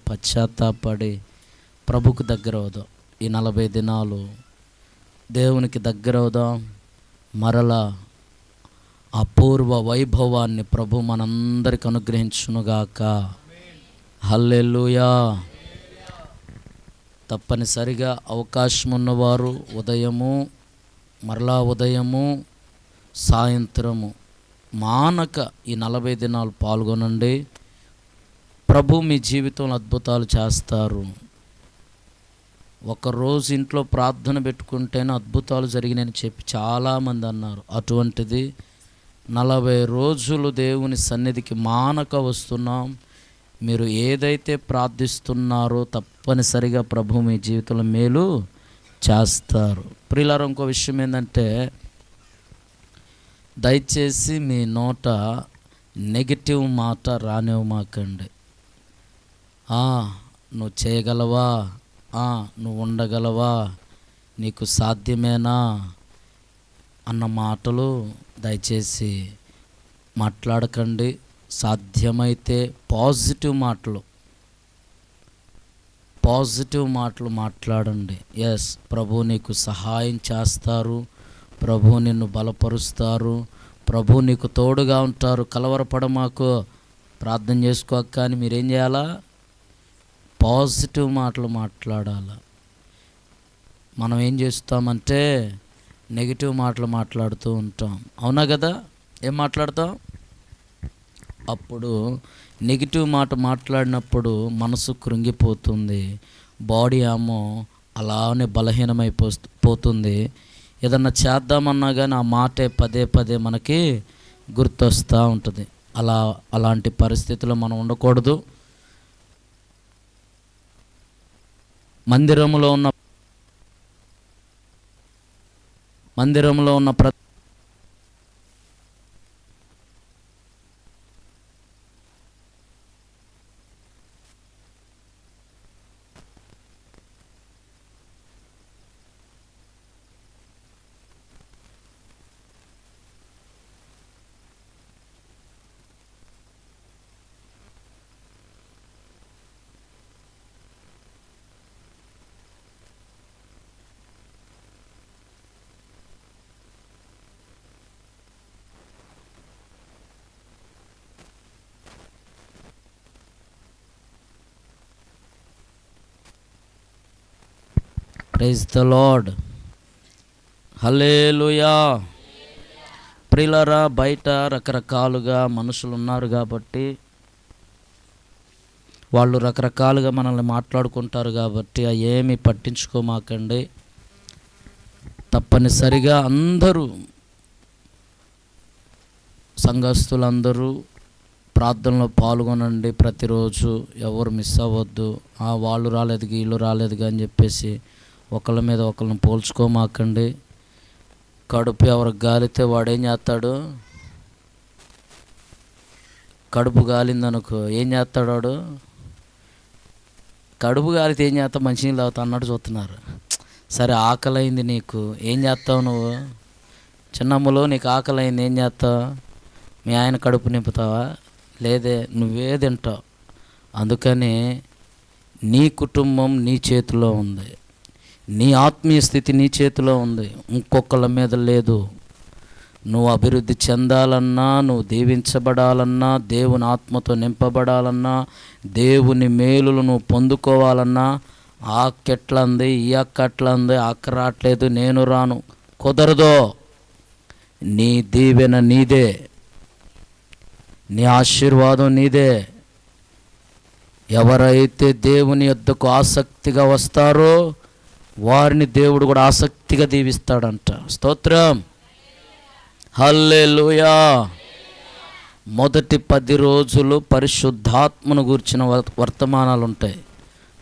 పశ్చాత్తాపడి ప్రభుకు దగ్గర అవుదాం. ఈ 40 దినాలు దేవునికి దగ్గర అవుదాం. మరలా అపూర్వ వైభవాన్ని ప్రభు మనందరికి అనుగ్రహించునుగాక. హల్లెలూయా. తప్పనిసరిగా అవకాశం ఉన్నవారు ఉదయము సాయంత్రము మానక ఈ 40 దినాలు పాల్గొనండి. ప్రభు మీ జీవితంలో అద్భుతాలు చేస్తారు. ఒకరోజు ఇంట్లో ప్రార్థన పెట్టుకుంటేనే అద్భుతాలు జరిగినాయని చెప్పి చాలామంది అన్నారు. అటువంటిది 40 రోజులు దేవుని సన్నిధికి మానక వస్తున్నాం. మీరు ఏదైతే ప్రార్థిస్తున్నారో తప్పనిసరిగా ప్రభు మీ జీవితంలో మేలు చేస్తారు. ప్రియులారా, ఇంకో విషయం ఏంటంటే, దయచేసి మీ నోట నెగిటివ్ మాట రానివ్వమాకండి. నువ్వు చేయగలవా, నువ్వు ఉండగలవా, నీకు సాధ్యమేనా అన్న మాటలు దయచేసి మాట్లాడకండి. సాధ్యమైతే పాజిటివ్ మాటలు మాట్లాడండి. ఎస్, ప్రభు నీకు సహాయం చేస్తారు, ప్రభు నిన్ను బలపరుస్తారు, ప్రభు నీకు తోడుగా ఉంటారు. కలవరపడమాకు, ప్రార్థన చేసుకోక, కానీ మీరేం చేయాలా? పాజిటివ్ మాటలు మాట్లాడాలి. మనం ఏం చేస్తామంటే నెగిటివ్ మాటలు మాట్లాడుతూ ఉంటాం. అవునా కదా? ఏం మాట్లాడతాం? అప్పుడు నెగిటివ్ మాట మాట్లాడినప్పుడు మనసు కృంగిపోతుంది, బాడీ అలానే బలహీనమైపోతుంది. ఏదన్నా చేద్దామన్నా కానీ ఆ మాటే పదే పదే మనకి గుర్తొస్తూ ఉంటుంది. అలాంటి పరిస్థితుల్లో మనం ఉండకూడదు. మందిరంలో ఉన్న ప్రైజ్ ద లార్డ్. హల్లెలూయా. ప్రియులారా, బయట రకరకాలుగా మనుషులు ఉన్నారు కాబట్టి, వాళ్ళు రకరకాలుగా మనల్ని మాట్లాడుకుంటారు కాబట్టి ఏమీ పట్టించుకోమాకండి. తప్పనిసరిగా అందరూ సంఘస్థులందరూ ప్రార్థనలో పాల్గొనండి. ప్రతిరోజు ఎవరు మిస్ అవ్వద్దు. వాళ్ళు రాలేదు, వీళ్ళు రాలేదు అని చెప్పేసి ఒకళ్ళ మీద ఒకళ్ళని పోల్చుకోమాకండి. కడుపు ఎవరికి గాలితే వాడేం చేస్తాడు? కడుపు గాలిందనుకో ఏం చేస్తాడు వాడు? కడుపు గాలితే ఏం చేస్తావు? మంచినీళ్ళు తాగుతా అన్నట్టు చూస్తున్నారు. సరే, ఆకలైంది నీకు, ఏం చేస్తావు నువ్వు? చిన్నమ్మలో నీకు ఆకలైంది, ఏం చేస్తావు? మీ ఆయన కడుపు నింపుతావా? లేదే, నువ్వే తింటావు. అందుకని నీ కుటుంబం నీ చేతిలో ఉంది, నీ ఆత్మీయ స్థితి నీ చేతిలో ఉంది, ఇంకొకళ్ళ మీద లేదు. నువ్వు అభివృద్ధి చెందాలన్నా, నువ్వు దీవించబడాలన్నా, దేవుని ఆత్మతో నింపబడాలన్నా, దేవుని మేలులు నువ్వు పొందుకోవాలన్నా, ఆ అక్కెట్లంది, ఈ అక్కట్లంది, అక్క రావట్లేదు, నేను రాను, కుదరదో. నీ దీవెన నీదే, నీ ఆశీర్వాదం నీదే. ఎవరైతే దేవుని యొద్దకు ఆసక్తిగా వస్తారో వారిని దేవుడు కూడా ఆసక్తిగా దీవిస్తాడంట. స్తోత్రం. హల్లెలూయా. మొదటి 10 రోజులు పరిశుద్ధాత్మను గూర్చిన వర్తమానాలు ఉంటాయి.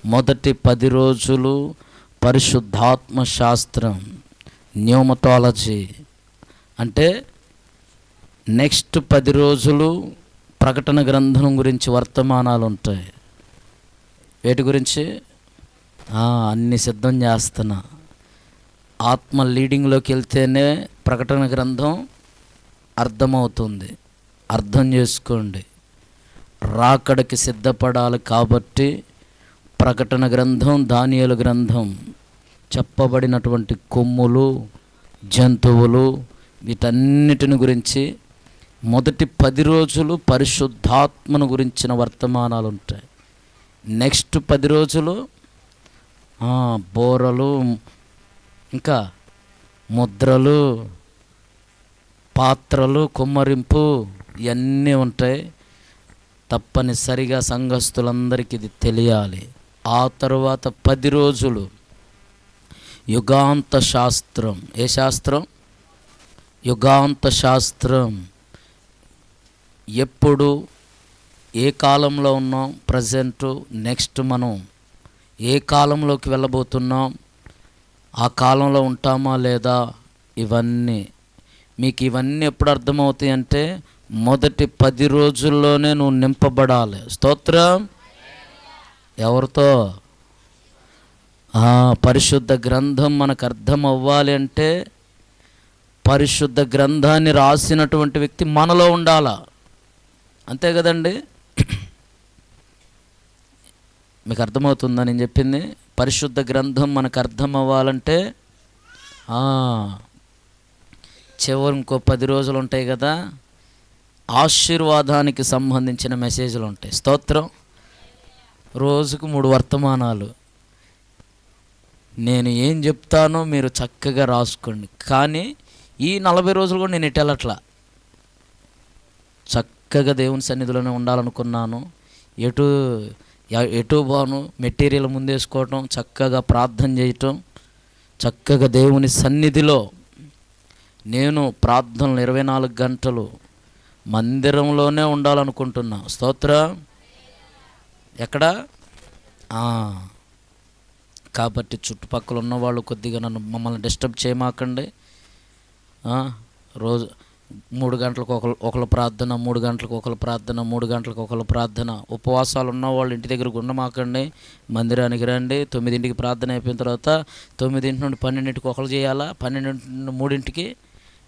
మొదటి 10 రోజులు పరిశుద్ధాత్మ శాస్త్రం, న్యూమటాలజీ. అంటే నెక్స్ట్ 10 రోజులు ప్రకటన గ్రంథం గురించి వర్తమానాలు ఉంటాయి. వేటి గురించి? అన్నీ సిద్ధం చేస్తున్నా. ఆత్మ లీడింగ్లోకి వెళ్తేనే ప్రకటన గ్రంథం అర్థమవుతుంది. అర్థం చేసుకోండి. రాకడకి సిద్ధపడాలి కాబట్టి ప్రకటన గ్రంథం, దానియేలు గ్రంథం చెప్పబడినటువంటి కొమ్ములు, జంతువులు, వీటన్నిటిని గురించి మొదటి 10 రోజులు పరిశుద్ధాత్మను గురించిన వర్తమానాలు ఉంటాయి. నెక్స్ట్ 10 రోజులు బోరలు, ఇంకా ముద్రలు, పాత్రలు, కుమ్మరింపు, ఇవన్నీ ఉంటాయి. తప్పనిసరిగా సంఘస్థులందరికీ ఇది తెలియాలి. ఆ తరువాత 10 రోజులు యుగాంత శాస్త్రం. ఏ శాస్త్రం? యుగాంత శాస్త్రం. ఎప్పుడు ఏ కాలంలో ఉన్నాం, ప్రజెంటు, నెక్స్ట్ మనం ఏ కాలంలోకి వెళ్ళబోతున్నాం, ఆ కాలంలో ఉంటామా లేదా, ఇవన్నీ మీకు ఎప్పుడు అర్థమవుతాయి అంటే మొదటి 10 రోజుల్లోనే నువ్వు నింపబడాలి. స్తోత్రం. ఎవరితో? పరిశుద్ధ గ్రంథం మనకు అర్థం అవ్వాలి అంటే పరిశుద్ధ గ్రంథాన్ని రాసినటువంటి వ్యక్తి మనలో ఉండాలా. అంతే కదండి? మీకు అర్థమవుతుందా నేను చెప్పింది? పరిశుద్ధ గ్రంథం మనకు అర్థం అవ్వాలంటే చివరి ఇంకో 10 రోజులు ఉంటాయి కదా, ఆశీర్వాదానికి సంబంధించిన మెసేజ్లు ఉంటాయి. స్తోత్రం. రోజుకు 3 వర్తమానాలు. నేను ఏం చెప్తానో మీరు చక్కగా రాసుకోండి. కానీ ఈ 40 రోజులు కూడా నేను ఎటెళ్ళట్లా. చక్కగా దేవుని సన్నిధిలోనే ఉండాలనుకున్నాను. ఎటు బాను మెటీరియల్ ముందేసుకోవటం, చక్కగా ప్రార్థన చేయటం, చక్కగా దేవుని సన్నిధిలో నేను ప్రార్థనలు 24 గంటలు మందిరంలోనే ఉండాలనుకుంటున్నా. స్తోత్రం. ఎక్కడ? కాబట్టి చుట్టుపక్కల ఉన్నవాళ్ళు కొద్దిగా మమ్మల్ని డిస్టర్బ్ చేయమాకండి. రోజు 3 గంటలకు ఒకళ్ళు ప్రార్థన, 3 గంటలకు ఒకళ్ళు ప్రార్థన, 3 గంటలకు ఒకళ్ళు ప్రార్థన. ఉపవాసాలు ఉన్నవాళ్ళు ఇంటి దగ్గర ఉండమాకండి, మందిరానికి రండి. 9ంటికి ప్రార్థన అయిపోయిన తర్వాత 9 నుండి 12ంటికి ఒకళ్ళు చేయాలా, 12 నుండి 3ంటికి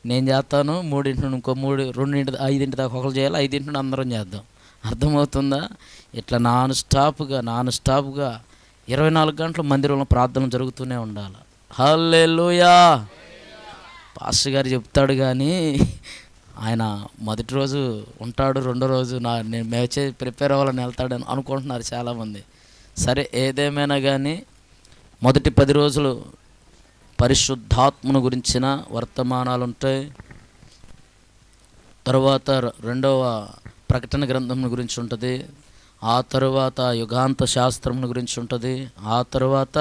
నేను చేస్తాను, 3 నుండి ఇంకో 2 5 దాకా ఒకళ్ళు చేయాలి, 5 నుండి అందరం చేద్దాం. అర్థమవుతుందా? ఇట్లా నాన్ స్టాప్గా 24 గంటలు మందిరంలో ప్రార్థన జరుగుతూనే ఉండాలి. హల్లెలూయా. పాస్టర్ గారు చెప్తాడు కానీ ఆయన మొదటి రోజు ఉంటాడు, రెండో రోజు నేను మేచే ప్రిపేర్ అవ్వాలని వెళ్తాడని అనుకుంటున్నారు చాలామంది. సరే, ఏదేమైనా కానీ మొదటి 10 రోజులు పరిశుద్ధాత్మను గురించిన వర్తమానాలు ఉంటాయి. తర్వాత రెండవ ప్రకటన గ్రంథం గురించి ఉంటుంది. ఆ తరువాత యుగాంత శాస్త్రం గురించి ఉంటుంది. ఆ తరువాత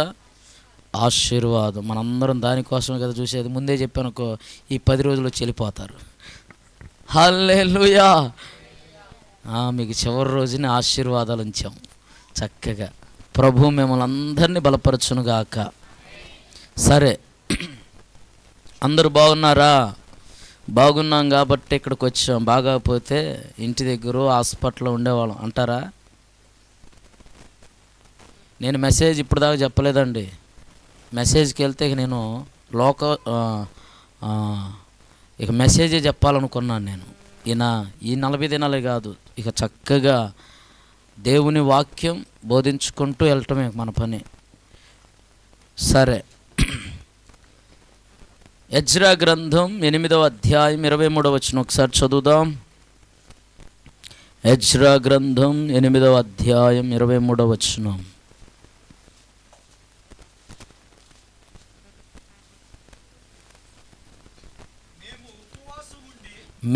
ఆశీర్వాదం. మనందరం దానికోసమే కదా చూసేది. ముందే చెప్పానుకో, ఈ 10 రోజులు చెల్లిపోతారు. హల్లెలూయా. మీకు చివరి రోజుని ఆశీర్వాదాలు ఉంచాం. చక్కగా ప్రభు మిమ్మల్ని అందరినీ బలపరచునుగాక. సరే, అందరూ బాగున్నారా? బాగున్నాం కాబట్టి ఇక్కడికి వచ్చాం. బాగాపోతే ఇంటి దగ్గర హాస్పిటల్లో ఉండేవాళ్ళం అంటారా? నేను మెసేజ్ ఇప్పుడు దాకా చెప్పలేదండి. మెసేజ్కి వెళ్తే నేను ఇక మెసేజే చెప్పాలనుకున్నాను. నేను ఈ 40 దినాలే కాదు, ఇక చక్కగా దేవుని వాక్యం బోధించుకుంటూ వెళ్ళటమే మన పని. సరే, ఎజ్రా గ్రంథం 8వ అధ్యాయం 23వ వచనం ఒకసారి చదువుదాం. ఎజ్రా గ్రంథం 8వ అధ్యాయం 23వ వచనం.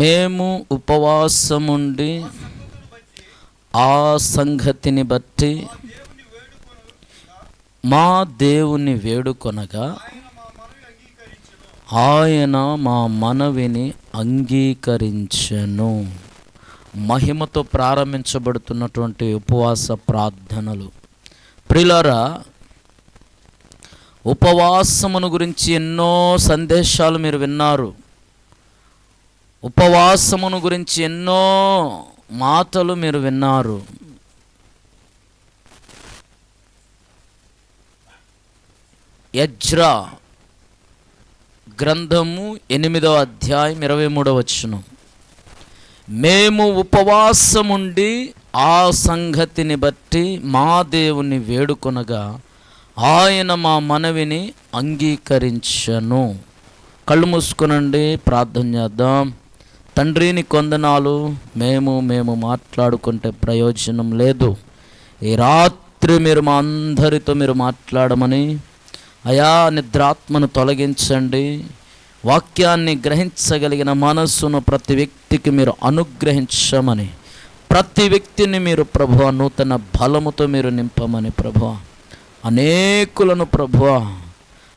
మేము ఉపవాసముండి ఆ సంగతిని బట్టి మా దేవుని వేడుకొనగా ఆయన మా మనవిని అంగీకరించెను. మహిమతో ప్రారంభించబడుతున్నటువంటి ఉపవాస ప్రార్థనలు. ప్రియులారా, ఉపవాసమును గురించి ఎన్నో సందేశాలు మీరు విన్నారు. ఉపవాసమును గురించి ఎన్నో మాటలు మీరు విన్నారు. ఎజ్రా గ్రంథము 8వ అధ్యాయం 23వ వచనం. మేము ఉపవాసముండి ఆ సంగతిని బట్టి మా దేవుని వేడుకొనగా ఆయన మా మనవిని అంగీకరించను. కళ్ళు మూసుకునండి, ప్రార్థన చేద్దాం. తండ్రి నీ కొందనాలు. మేము మాట్లాడుకుంటే ప్రయోజనం లేదు. ఈ రాత్రి మీరు మా అందరితో మీరు మాట్లాడమని, అయా నిద్రాత్మను తొలగించండి. వాక్యాన్ని గ్రహించగలిగిన మనస్సును ప్రతి వ్యక్తికి మీరు అనుగ్రహించమని, ప్రతి వ్యక్తిని మీరు ప్రభువా నూతన బలముతో మీరు నింపమని ప్రభువా, అనేకులను ప్రభువా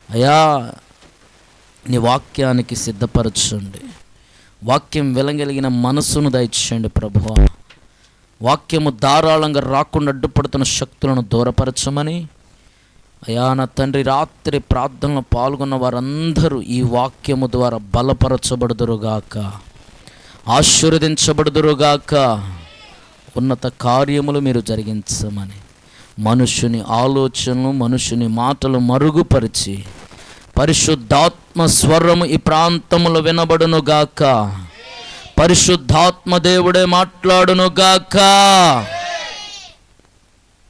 అయా నీ వాక్యానికి సిద్ధపరచండి. వాక్యం వెలగలిగిన మనస్సును దయచేయండి ప్రభువా. వాక్యము ధారాళంగా రాకుండా అడ్డుపడుతున్న శక్తులను దూరపరచమని, అయా నా తండ్రి రాత్రి ప్రార్థనలో పాల్గొన్న వారందరూ ఈ వాక్యము ద్వారా బలపరచబడుదురుగాక, ఆశీర్వదించబడుదురుగాక, ఉన్నత కార్యములు మీరు జరిగించమని, మనుషుని ఆలోచనలు మనుషుని మాటలు మరుగుపరిచి పరిశుద్ధాత్మ స్వరము ఈ ప్రాంతములో వినబడునుగాక, పరిశుద్ధాత్మ దేవుడే మాట్లాడునుగాక.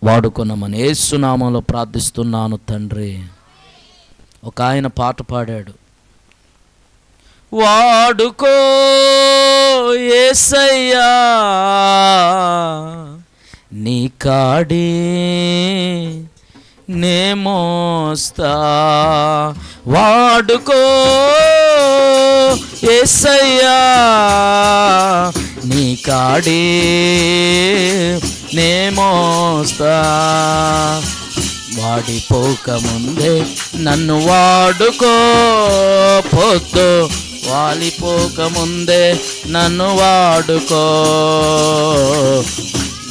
వాడుకొనమని యేసు నామములో ప్రార్థిస్తున్నాను తండ్రి. ఒక ఆయన పాట పాడాడు, వాడుకో యేసయ్యా నీ కాడి నే మోస్తా, వాడుకో యేసయ్యా నీ కాడి నే మోస్తా, వాడిపోకముందే నన్ను వాడుకో, పొద్దు వాలిపోకముందే నన్ను వాడుకో,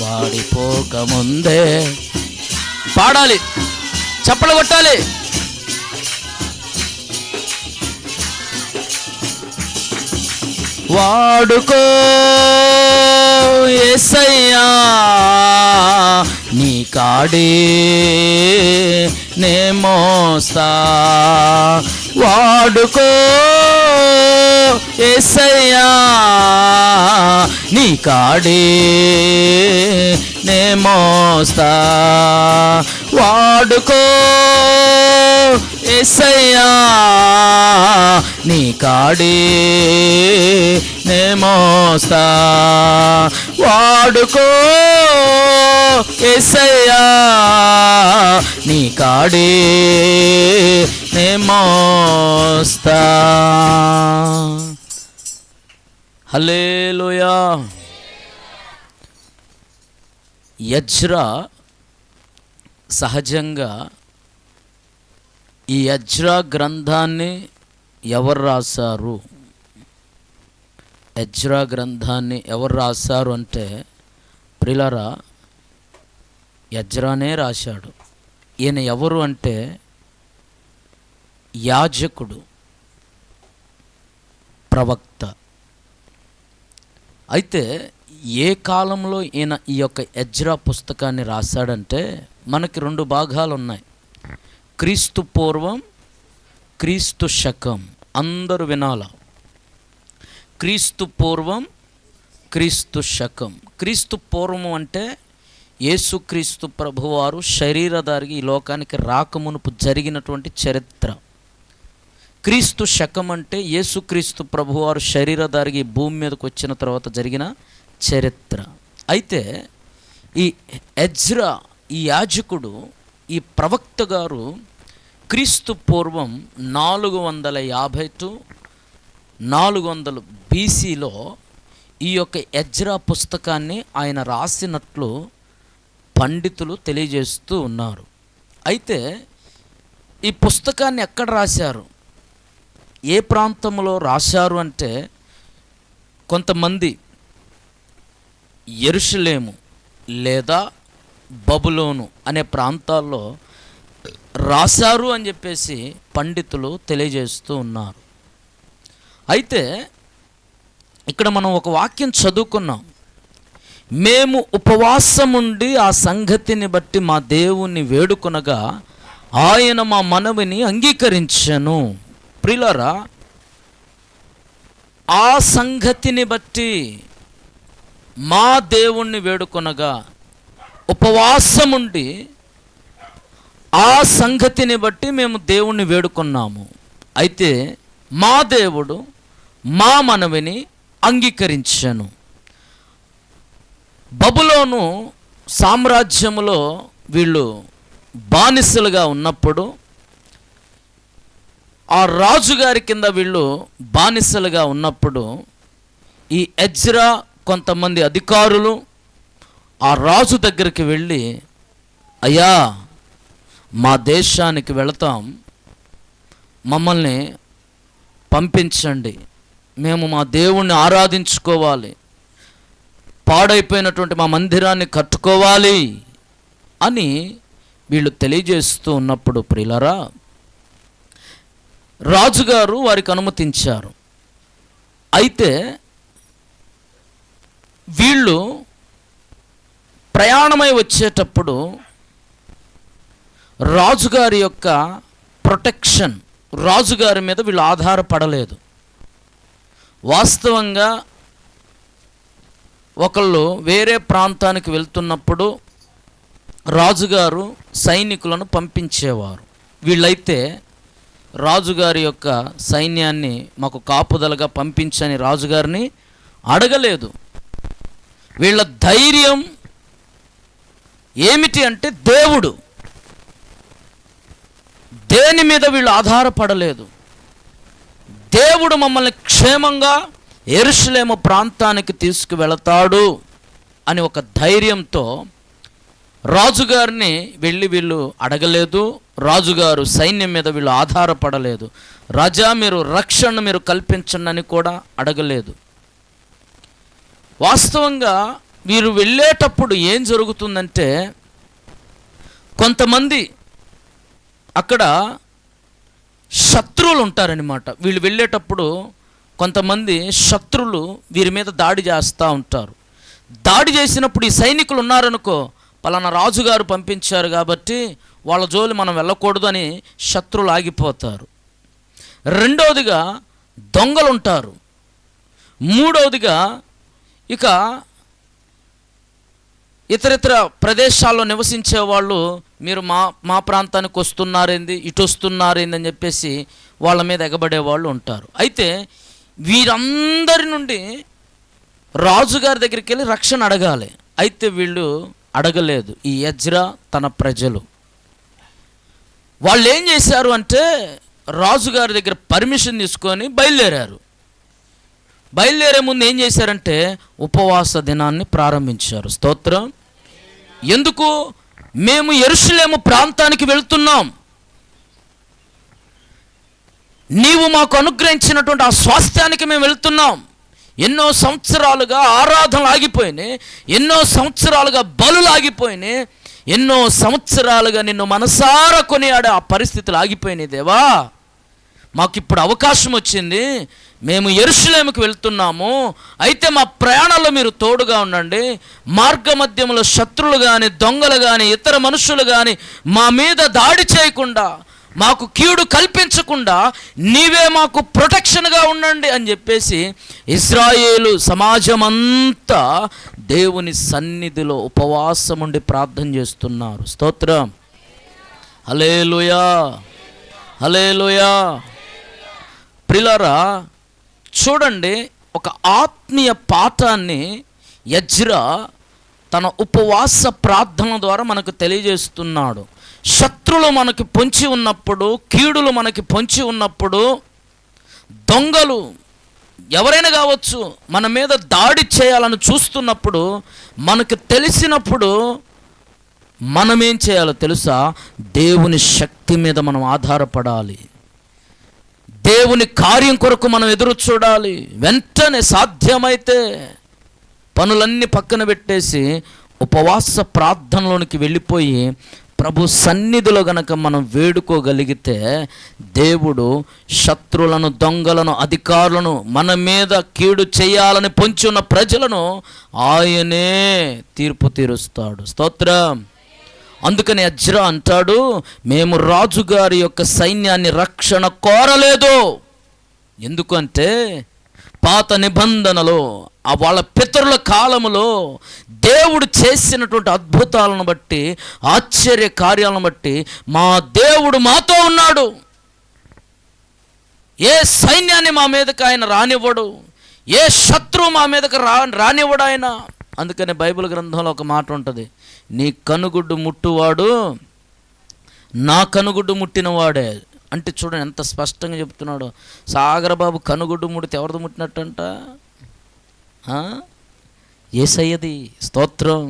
వాడిపోకముందే. పాడాలి, చప్పలు కొట్టాలి. వాడుకో యేసయ్యా నీ కాడి నే మోస్తా, వాడుకో యేసయ్యా నీ కాడి నే మోస్తా, వాడుకో యేసయ్యా నీ కాడి నే మోస్తా, వాడుకో యేసయ్యా నీ కాడి నే మోస్తా. హల్లెలూయా. ఎజ్రా సహజంగా ఈ ఎజ్రా గ్రంథాన్ని ఎవరు రాశారు? ఎజ్రా గ్రంథాన్ని ఎవరు రాశారు అంటే ప్రియులారా, ఎజ్రానే రాశాడు. ఈయన ఎవరు అంటే యాజకుడు, ప్రవక్త. అయితే ఏ కాలంలో ఈయన ఈ యొక్క ఎజ్రా పుస్తకాన్ని రాశాడంటే మనకి రెండు భాగాలు ఉన్నాయి, క్రీస్తు పూర్వం, క్రీస్తు శకం. అందరూ వినాల, క్రీస్తు పూర్వం, క్రీస్తు శకం. క్రీస్తు పూర్వం అంటే యేసుక్రీస్తు ప్రభువారు శరీరధారికి ఈ లోకానికి రాకమునుపు జరిగినటువంటి చరిత్ర. క్రీస్తు శకం అంటే యేసుక్రీస్తు ప్రభువారు శరీరధారికి భూమి మీదకి వచ్చిన తర్వాత జరిగిన చరిత్ర. అయితే ఈ ఎజ్రా, ఈ యాజకుడు, ఈ ప్రవక్త గారు క్రీస్తు పూర్వం 450 to 400 BCలో ఈ యొక్క ఎజ్రా పుస్తకాన్ని ఆయన రాసినట్లు పండితులు తెలియజేస్తూ ఉన్నారు. అయితే ఈ పుస్తకాన్ని ఎక్కడ రాశారు, ఏ ప్రాంతంలో రాశారు అంటే కొంతమంది యెరూషలేము లేదా బబులోను అనే ప్రాంతాల్లో రాశారు అని చెప్పేసి పండితులు తెలియజేస్తూ ఉన్నారు. అయితే ఇక్కడ మనం ఒక వాక్యం చదువుకున్నాం, మేము ఉపవాసముండి ఆ సంగతిని బట్టి మా దేవుణ్ణి వేడుకొనగా ఆయన మా మనవిని అంగీకరించెను. ప్రియులారా, ఆ సంగతిని బట్టి మా దేవుణ్ణి వేడుకొనగా ఉపవాసముండి ఆ సంగతిని బట్టి మేము దేవుణ్ణి వేడుకున్నాము. అయితే మా దేవుడు మా మనవిని అంగీకరించెను. బబులోను సామ్రాజ్యములో వీళ్ళు బానిసలుగా ఉన్నప్పుడు, ఆ రాజుగారి కింద వీళ్ళు బానిసలుగా ఉన్నప్పుడు, ఈ ఎజ్రా కొంతమంది అధికారులు ఆ రాజు దగ్గరికి వెళ్ళి, అయ్యా మా దేశానికి వెళతాం, మమ్మల్ని పంపించండి, మేము మా దేవుణ్ణి ఆరాధించుకోవాలి, పాడైపోయినటువంటి మా మందిరాన్ని కట్టుకోవాలి అని వీళ్ళు తెలియజేస్తూ ఉన్నప్పుడు, ప్రియులారా, రాజుగారు వారికి అనుమతించారు. అయితే వీళ్ళు ప్రయాణమై వచ్చేటప్పుడు రాజుగారి యొక్క ప్రొటెక్షన్, రాజుగారి మీద వీళ్ళు ఆధారపడలేదు. వాస్తవంగా ఒకళ్ళు వేరే ప్రాంతానికి వెళ్తున్నప్పుడు రాజుగారు సైనికులను పంపించేవారు. వీళ్ళైతే రాజుగారి యొక్క సైన్యాన్ని మాకు కాపుదలగా పంపించని రాజుగారిని అడగలేదు. వీళ్ళ ధైర్యం ఏమిటి అంటే దేవుడు. దేని మీద వీళ్ళు ఆధారపడలేదు. దేవుడు మమ్మల్ని క్షేమంగా యెరూషలేము ప్రాంతానికి తీసుకువెళతాడు అని ఒక ధైర్యంతో రాజుగారిని వెళ్ళి వీళ్ళు అడగలేదు. రాజుగారు సైన్యం మీద వీళ్ళు ఆధారపడలేదు. రాజా మీరు రక్షణ మీరు కల్పించండి అని కూడా అడగలేదు. వాస్తవంగా వీరు వెళ్ళేటప్పుడు ఏం జరుగుతుందంటే, కొంతమంది అక్కడ శత్రువులు ఉంటారనమాట. వీళ్ళు వెళ్ళేటప్పుడు కొంతమంది శత్రువులు వీరి మీద దాడి చేస్తూ ఉంటారు. దాడి చేసినప్పుడు ఈ సైనికులు ఉన్నారనుకో, పలానా రాజుగారు పంపించారు కాబట్టి వాళ్ళ జోలి మనం వెళ్ళకూడదు అని శత్రువులు ఆగిపోతారు. రెండవదిగా దొంగలు ఉంటారు. మూడవదిగా ఇక ఇతరితర ప్రదేశాల్లో నివసించే వాళ్ళు, మీరు మా ప్రాంతానికి వస్తున్నారేంది, ఇటు వస్తున్నారేంది అని చెప్పేసి వాళ్ళ మీద ఎగబడే వాళ్ళు ఉంటారు. అయితే వీరందరి నుండి రాజుగారి దగ్గరికి వెళ్ళి రక్షణ అడగాలి. అయితే వీళ్ళు అడగలేదు. ఈ ఎజ్రా తన ప్రజలు వాళ్ళు ఏం చేశారు అంటే, రాజుగారి దగ్గర పర్మిషన్ తీసుకొని బయలుదేరారు. బయలుదేరే ముందు ఏం చేశారంటే ఉపవాస దినాన్ని ప్రారంభించారు. స్తోత్రం. ఎందుకు? మేము యెరూషలేము ప్రాంతానికి వెళ్తున్నాం, నీవు మాకు అనుగ్రహించినటువంటి ఆ స్వాస్థ్యానికి మేము వెళ్తున్నాం. ఎన్నో సంవత్సరాలుగా ఆరాధనలు ఆగిపోయినాయి, ఎన్నో సంవత్సరాలుగా బలులు ఆగిపోయినాయి, ఎన్నో సంవత్సరాలుగా నిన్ను మనసారా కొనియాడే ఆ పరిస్థితులు ఆగిపోయినాయి. దేవా, మాకు ఇప్పుడు అవకాశం వచ్చింది, మేము యెరూషలేముకు వెళ్తున్నాము. అయితే మా ప్రయాణంలో మీరు తోడుగా ఉండండి. మార్గ మధ్యంలో శత్రువులు కానీ దొంగలు కానీ ఇతర మనుషులు కానీ మా మీద దాడి చేయకుండా, మాకు కీడు కల్పించకుండా నీవే మాకు ప్రొటెక్షన్గా ఉండండి అని చెప్పేసి ఇశ్రాయేలు సమాజం అంతా దేవుని సన్నిధిలో ఉపవాసం ఉండి ప్రార్థన చేస్తున్నారు. స్తోత్రం. హల్లెలూయా, హల్లెలూయా. ప్రియులారా, చూడండి, ఒక ఆత్మీయ పాఠాన్ని ఎజ్రా తన ఉపవాస ప్రార్థన ద్వారా మనకు తెలియజేస్తున్నాడు. శత్రులు మనకి పొంచి ఉన్నప్పుడు, కీడులు మనకి పొంచి ఉన్నప్పుడు, దొంగలు ఎవరైనా కావచ్చు మన మీద దాడి చేయాలని చూస్తున్నప్పుడు, మనకు తెలిసినప్పుడు మనమేం చేయాలో తెలుసా? దేవుని శక్తి మీద మనం ఆధారపడాలి. దేవుని కార్యం కొరకు మనం ఎదురు చూడాలి. వెంటనే సాధ్యమైతే పనులన్నీ పక్కన పెట్టేసి ఉపవాస ప్రార్థనలోనికి వెళ్ళిపోయి ప్రభు సన్నిధిలో గనక మనం వేడుకోగలిగితే, దేవుడు శత్రులను, దొంగలను, అధికారులను, మన మీద కీడు చేయాలని పొంచి ఉన్న ప్రజలను ఆయనే తీర్పు తీరుస్తాడు. స్తోత్రం. అందుకని ఎజ్రా అంటాడు, మేము రాజుగారి యొక్క సైన్యాన్ని రక్షణ కోరలేదు. ఎందుకంటే పాత నిబంధనలో ఆ వాళ్ళ పితరుల కాలములో దేవుడు చేసినటువంటి అద్భుతాలను బట్టి, ఆశ్చర్య కార్యాలను బట్టి మా దేవుడు మాతో ఉన్నాడు, ఏ సైన్యాన్ని మా మీదకి ఆయన రానివ్వడు, ఏ శత్రువు మా మీదకి రానివ్వడు ఆయన. అందుకని బైబిల్ గ్రంథంలో ఒక మాట ఉంటుంది, నీ కనుగుడ్డు ముట్టువాడు నా కనుగుడ్డు ముట్టినవాడే. అంటే చూడండి ఎంత స్పష్టంగా చెప్తున్నాడు. సాగరబాబు కనుగుడ్డు ముడితే ఎవరిది ముట్టినట్టంట? యేసయ్యది. స్తోత్రం,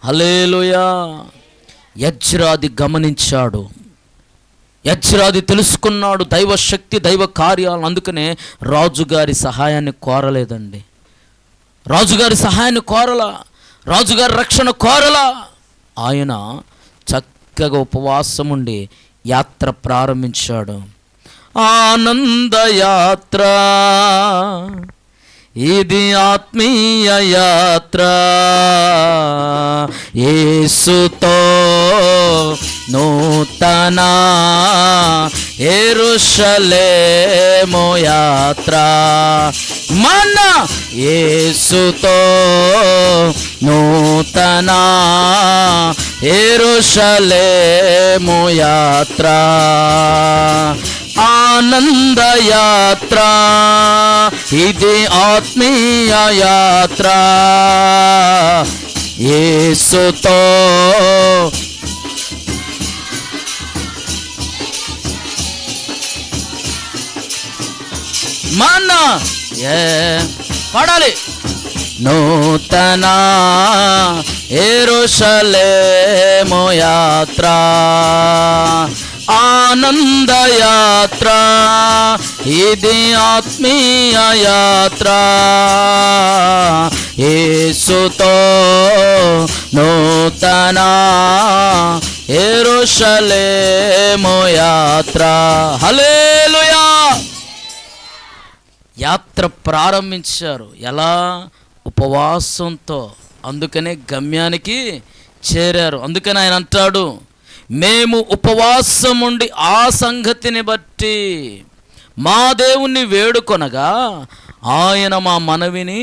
హల్లెలూయా. యజ్రాది గమనించాడు, యజ్రాది తెలుసుకున్నాడు దైవశక్తి, దైవ కార్యాలను. అందుకనే రాజుగారి సహాయాన్ని కోరలేదండి, రాజుగారి సహాయాన్ని కోరలా, రాజుగారి రక్షణ కోరలా. ఆయన చక్కగా ఉపవాసం ఉండి యాత్ర ప్రారంభించాడు. ఆనందయాత్ర, ఇది ఆత్మీయ యాత్ర, యేసుతో నూతన యెరూషలేము యాత్ర. మన యేసుతో నూతన యెరూషలేము యాత్ర, ఆనందయాత్ర, ఇది ఆత్మీయ యాత్ర, యేసుతో మన పాడాలి. నూతన యెరూషలేము యాత్ర, ఆనందయాత్ర, ఇది ఆత్మీయ యాత్ర, యేసుతో నూతన యెరూషలేము యాత్ర. హల్లెలూయా. యాత్ర ప్రారంభించారు. ఎలా? ఉపవాసంతో. అందుకనే గమ్యానికి చేరారు. అందుకని ఆయన అంటాడు, మేము ఉపవాసం ఉండి ఆ సంగతిని బట్టి మా దేవుణ్ణి వేడుకొనగా ఆయన మా మనవిని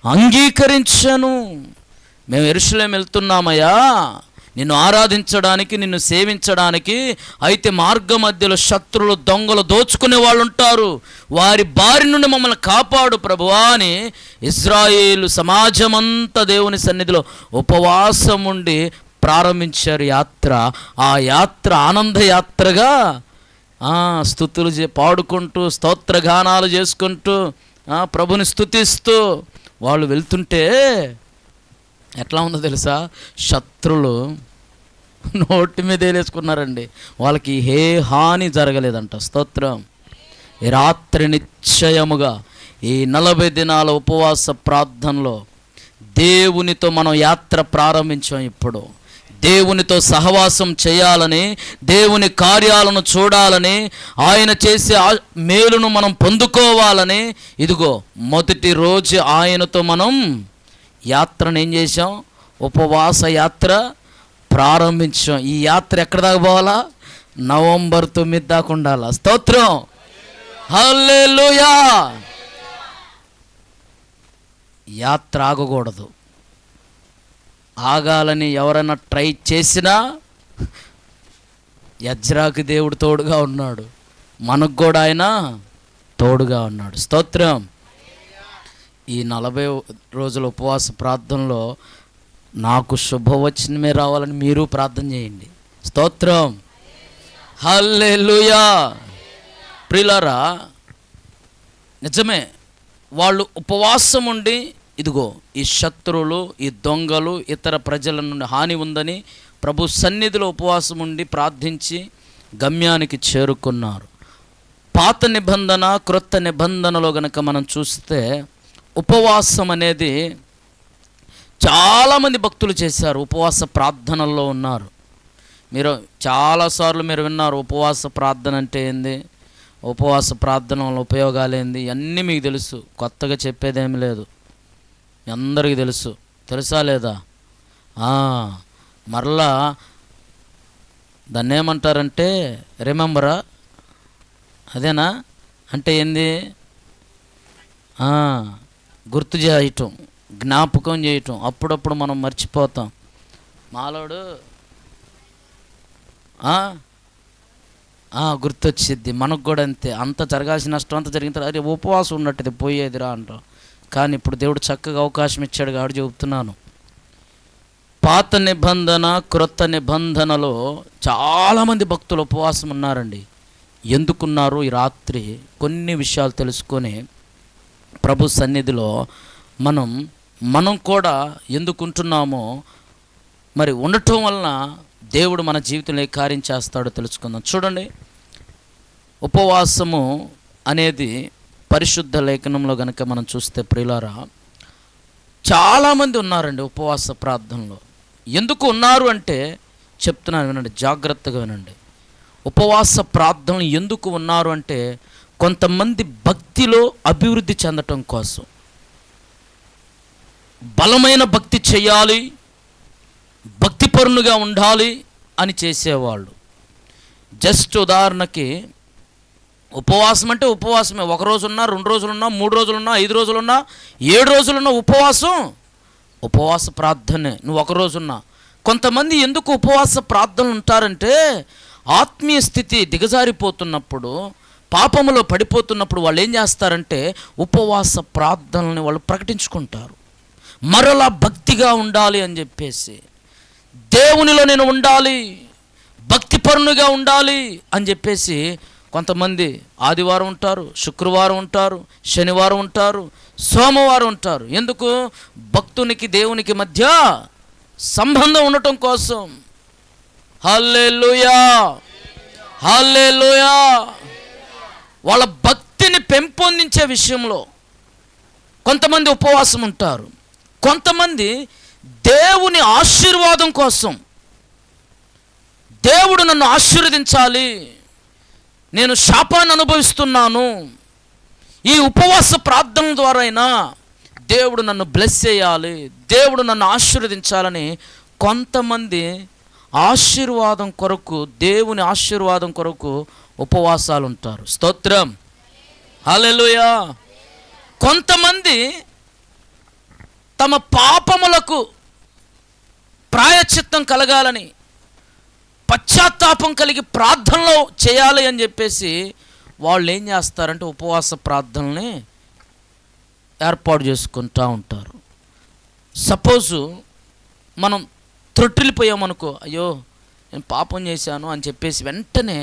అంగీకరించను. మేము యెరూషలేము వెళ్తున్నామయ్యా నిన్ను ఆరాధించడానికి, నిన్ను సేవించడానికి. అయితే మార్గ మధ్యలో శత్రులు, దొంగలు దోచుకునే వాళ్ళు ఉంటారు, వారి బారి నుండి మమ్మల్ని కాపాడు ప్రభువా అని ఇశ్రాయేలు సమాజమంతా దేవుని సన్నిధిలో ఉపవాసం ఉండి ప్రారంభించారు యాత్ర. ఆ యాత్ర ఆనందయాత్రగా స్తుతులు పాడుకుంటూ, స్తోత్రగానాలు చేసుకుంటూ, ప్రభుని స్తుతిస్తూ వాళ్ళు వెళ్తుంటే ఎట్లా ఉందో తెలుసా? శత్రులు నోటి మీద వేలేసుకున్నారండి. వాళ్ళకి ఏ హాని జరగలేదంట. స్తోత్రం. ఈ రాత్రి నిశ్చయముగా ఈ 40 దినాల ఉపవాస ప్రార్థనలో దేవునితో మనం యాత్ర ప్రారంభించాం. ఇప్పుడు దేవునితో సహవాసం చేయాలని, దేవుని కార్యాలను చూడాలని, ఆయన చేసే మేలును మనం పొందుకోవాలని, ఇదిగో మొదటి రోజు ఆయనతో మనం యాత్రను ఏం చేసాం? ఉపవాస యాత్ర ప్రారంభించాం. ఈ యాత్ర ఎక్కడ దాకా పోవాలా? నవంబర్ 9 దాకా ఉండాలా? స్తోత్రం, హల్లెలూయా. యాత్ర ఆగకూడదు. ఆగాలని ఎవరైనా ట్రై చేసినా యజ్రాకి దేవుడు తోడుగా ఉన్నాడు, మనకు కూడా ఆయన తోడుగా ఉన్నాడు. స్తోత్రం. ఈ 40 రోజుల ఉపవాస ప్రార్థనలో నాకు శుభవచనమే రావాలని మీరు ప్రార్థన చేయండి. స్తోత్రం, హల్లెలూయా. ప్రియులారా, నిజమే, వాళ్ళు ఉపవాసం ఉండి ఇదిగో ఈ శత్రువులు, ఈ దొంగలు, ఇతర ప్రజల నుండి హాని ఉందని ప్రభు సన్నిధిలో ఉపవాసం ఉండి ప్రార్థించి గమ్యానికి చేరుకున్నారు. పాత నిబంధన, క్రొత్త నిబంధనలో గనక మనం చూస్తే ఉపవాసం అనేది చాలామంది భక్తులు చేశారు, ఉపవాస ప్రార్థనల్లో ఉన్నారు. మీరు చాలాసార్లు మీరు విన్నారు ఉపవాస ప్రార్థన అంటే ఏంది, ఉపవాస ప్రార్థన వల్ల ఉపయోగాలు ఏంది, అన్నీ మీకు తెలుసు. కొత్తగా చెప్పేదేమి లేదు, అందరికీ తెలుసు. తెలుసా లేదా? మరలా దాన్ని ఏమంటారంటే రిమెంబరా, అదేనా? అంటే ఏంది? ఆ, గుర్తు చేయటం, జ్ఞాపకం చేయటం. అప్పుడప్పుడు మనం మర్చిపోతాం. మాలోడు గుర్తొచ్చిద్ది. మనకు కూడా అంతే. అంత జరగాల్సిన నష్టం అంతా జరిగిన తర్వాత అరే ఉపవాసం ఉన్నట్టు పోయేదిరా అంటాం. కానీ ఇప్పుడు దేవుడు చక్కగా అవకాశం ఇచ్చాడు కాబట్టి చెబుతున్నాను. పాత నిబంధన క్రొత్త నిబంధనలో చాలామంది భక్తులు ఉపవాసం ఉన్నారండి. ఎందుకున్నారు? ఈ రాత్రి కొన్ని విషయాలు తెలుసుకొని ప్రభు సన్నిధిలో మనం కూడా ఎందుకుంటున్నామో, మరి ఉండటం వలన దేవుడు మన జీవితంలో ఏ కార్యం చేస్తాడో తెలుసుకుందాం. చూడండి, ఉపవాసము అనేది పరిశుద్ధ లేఖనంలో కనుక మనం చూస్తే ప్రియులారా, చాలామంది ఉన్నారండి ఉపవాస ప్రార్థనలో. ఎందుకు ఉన్నారు అంటే చెప్తున్నాను, వినండి, జాగ్రత్తగా వినండి. ఉపవాస ప్రార్థనలు ఎందుకు ఉన్నారు అంటే కొంతమంది భక్తిలో అభివృద్ధి చెందటం కోసం, బలమైన భక్తి చేయాలి, భక్తిపరునుగా ఉండాలి అని చేసేవాళ్ళు. జస్ట్ ఉదాహరణకి ఉపవాసం అంటే ఉపవాసమే. 1 రోజున్నా, 2 రోజులున్నా, 3 రోజులున్నా, 5 రోజులున్నా, 7 రోజులున్నా ఉపవాస ప్రార్థనే. నువ్వు 1 రోజున్నా. కొంతమంది ఎందుకు ఉపవాస ప్రార్థనలు ఉంటారంటే ఆత్మీయ స్థితి దిగజారిపోతున్నప్పుడు, పాపములో పడిపోతున్నప్పుడు వాళ్ళు ఏం చేస్తారంటే ఉపవాస ప్రార్థనల్ని వాళ్ళు ప్రకటించుకుంటారు. మరలా భక్తిగా ఉండాలి అని చెప్పేసి, దేవునిలో నేను ఉండాలి, భక్తిపరునిగా ఉండాలి అని చెప్పేసి కొంతమంది ఆదివారం ఉంటారు, శుక్రవారం ఉంటారు, శనివారం ఉంటారు, సోమవారం ఉంటారు. ఎందుకు? భక్తునికి దేవునికి మధ్య సంబంధం ఉండటం కోసం. హల్లెలూయా, హల్లెలూయా. వాళ్ళ భక్తిని పెంపొందించే విషయంలో కొంతమంది ఉపవాసం ఉంటారు. కొంతమంది దేవుని ఆశీర్వాదం కోసం, దేవుడు నన్ను ఆశీర్వదించాలి, నేను శాపాన్ని అనుభవిస్తున్నాను, ఈ ఉపవాస ప్రార్థన ద్వారా అయినా దేవుడు నన్ను బ్లెస్ చేయాలి, దేవుడు నన్ను ఆశీర్వదించాలని కొంతమంది ఆశీర్వాదం కొరకు, దేవుని ఆశీర్వాదం కొరకు ఉపవాసాలు ఉంటారు. స్తోత్రం, హల్లెలూయా. కొంతమంది తమ పాపములకు ప్రాయశ్చిత్తం కలగాలని, పశ్చాత్తాపం కలిగి ప్రార్థనలో చేయాలి అని చెప్పేసి వాళ్ళు ఏం చేస్తారంటే ఉపవాస ప్రార్థనల్ని ఏర్పాటు చేసుకుంటూ ఉంటారు. సపోజు మనం త్రొట్టిల్లిపోయామనుకో, అయ్యో నేను పాపం చేశాను అని చెప్పేసి వెంటనే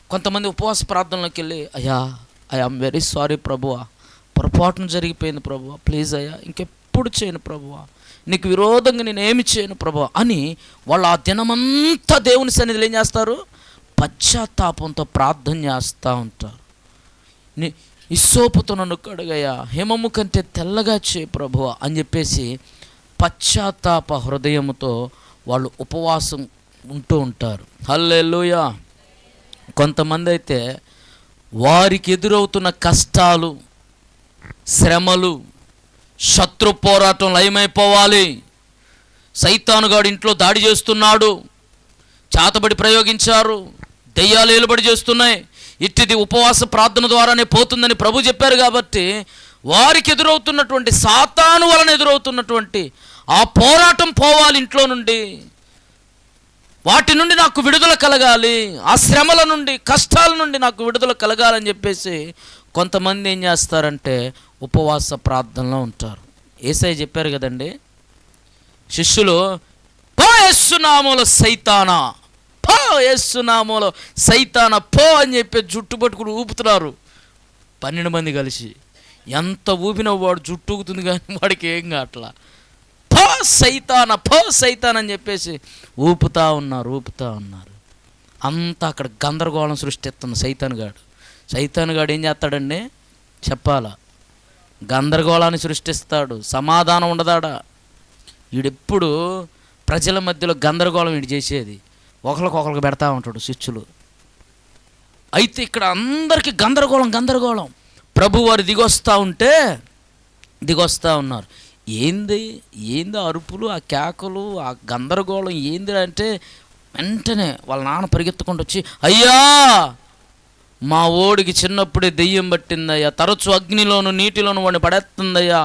కొంతమంది ఉపవాస ప్రార్థనలోకి వెళ్ళి, అయ్యా ఐ ఆమ్ వెరీ సారీ ప్రభువా, పొరపాటున జరిగిపోయింది ప్రభువా, ప్లీజ్ అయ్యా ఇంకెప్పుడు చేయను ప్రభువా, నీకు విరోధంగా నేను ఏమి చేయను ప్రభువా అని వాళ్ళు ఆ దినమంతా దేవుని సన్నిధిలో ఏం చేస్తారు? పశ్చాత్తాపంతో ప్రార్థన చేస్తూ ఉంటారు. ఇస్సోపుతో నన్ను కడుగయ్యా, హిమము కంటే తెల్లగా చేయి ప్రభువా అని చెప్పేసి పశ్చాత్తాప హృదయంతో వాళ్ళు ఉపవాసం ఉంటూ ఉంటారు. హల్లెలూయా. కొంతమంది అయితే వారికి ఎదురవుతున్న కష్టాలు, శ్రమలు, శత్రు పోరాటం లయమైపోవాలి, సైతానుగాడు ఇంట్లో దాడి చేస్తున్నాడు, చాతబడి ప్రయోగించారు, దెయ్యాలు ఏలుబడి చేస్తున్నాయి, ఇట్టిది ఉపవాస ప్రార్థన ద్వారానే పోతుందని ప్రభు చెప్పారు. కాబట్టి వారికి ఎదురవుతున్నటువంటి, సాతాను వలన ఎదురవుతున్నటువంటి ఆ పోరాటం పోవాలి ఇంట్లో నుండి, వాటి నుండి నాకు విడుదల కలగాలి, ఆ శ్రమల నుండి, కష్టాల నుండి నాకు విడుదల కలగాలని చెప్పేసి కొంతమంది ఏం చేస్తారంటే ఉపవాస ప్రార్థనలో ఉంటారు. యేసయ్య చెప్పారు కదండి, శిష్యులు పో యేసునామములో సైతానా, పో యేసునామములో సైతానా పో అని చెప్పి జుట్టు పట్టుకుని ఊపుతున్నారు. 12 మంది కలిసి. ఎంత ఊపినా వాడు జుట్టు ఊగుతుంది కానీ వాడికి ఏం కావట్లా. పో సైతానా, పో సైతాన్ అని చెప్పేసి ఊపుతా ఉన్నారు. అంతా అక్కడ గందరగోళం సృష్టిస్తుంది సైతాన్ గాడు ఏం చేస్తాడండి చెప్పాలా? గందరగోళాన్ని సృష్టిస్తాడు. సమాధానం ఉండదాడా? వీడెప్పుడు ప్రజల మధ్యలో గందరగోళం వీడు చేసేది, ఒకరికి పెడతా ఉంటాడు శిష్యులు. అయితే ఇక్కడ అందరికీ గందరగోళం. ప్రభు వారు దిగొస్తా ఉన్నారు. ఏంది అరుపులు, ఆ కేకలు, ఆ గందరగోళం ఏంది అంటే వెంటనే వాళ్ళ నాన్న పరిగెత్తుకుంటూ వచ్చి, అయ్యా మా ఓడికి చిన్నప్పుడే దెయ్యం పట్టిందయ్యా, తరచు అగ్నిలోను నీటిలోను వాడిని పడేస్తుందయ్యా,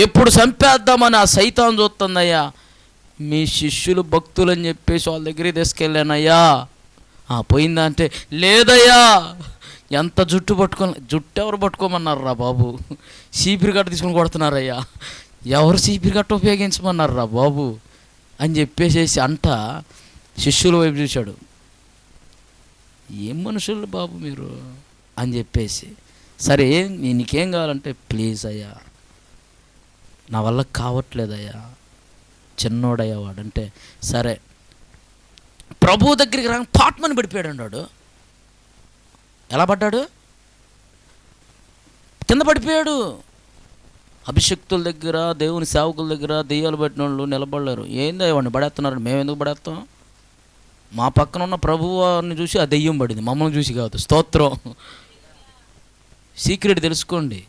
ఎప్పుడు చంపేద్దామని ఆ సైతాన్ చూస్తుందయ్యా. మీ శిష్యులు భక్తులని చెప్పేసి వాళ్ళ దగ్గరికి తీసుకెళ్ళానయ్యా. పోయిందా అంటే లేదయ్యా. ఎంత జుట్టు జుట్టు ఎవరు పట్టుకోమన్నారు రా బాబు? చీపిరి కట్ట తీసుకొని కొడుతున్నారయ్యా. ఎవరు చీపిరి కట్ట ఉపయోగించమన్నారు రా బాబు అని చెప్పేసేసి అంట శిష్యుల వైపు చూశాడు. ఏం మనుషులు బాబు మీరు అని చెప్పేసి, సరే నీకేం కావాలంటే, ప్లీజ్ అయ్యా నా వల్ల కావట్లేదయ్యా, చిన్నోడయ్యా వాడంటే, సరే ప్రభు దగ్గరికి రా పాట్మని పడిపోయాడు అన్నాడు. ఎలా పడ్డాడు? కింద పడిపోయాడు. అభిషక్తుల దగ్గర, దేవుని సేవకుల దగ్గర దెయ్యాలు పట్టిన వాళ్ళు నిలబడలేరు. ఏందో వాడిని పడేస్తున్నారు, మేము ఎందుకు పడేస్తాం? మా పక్కన ఉన్న ప్రభువారిని చూసి ఆ దెయ్యం పడింది, మమ్మల్ని చూసి కాదు. స్తోత్రం. సీక్రెట్ తెలుసుకోండి.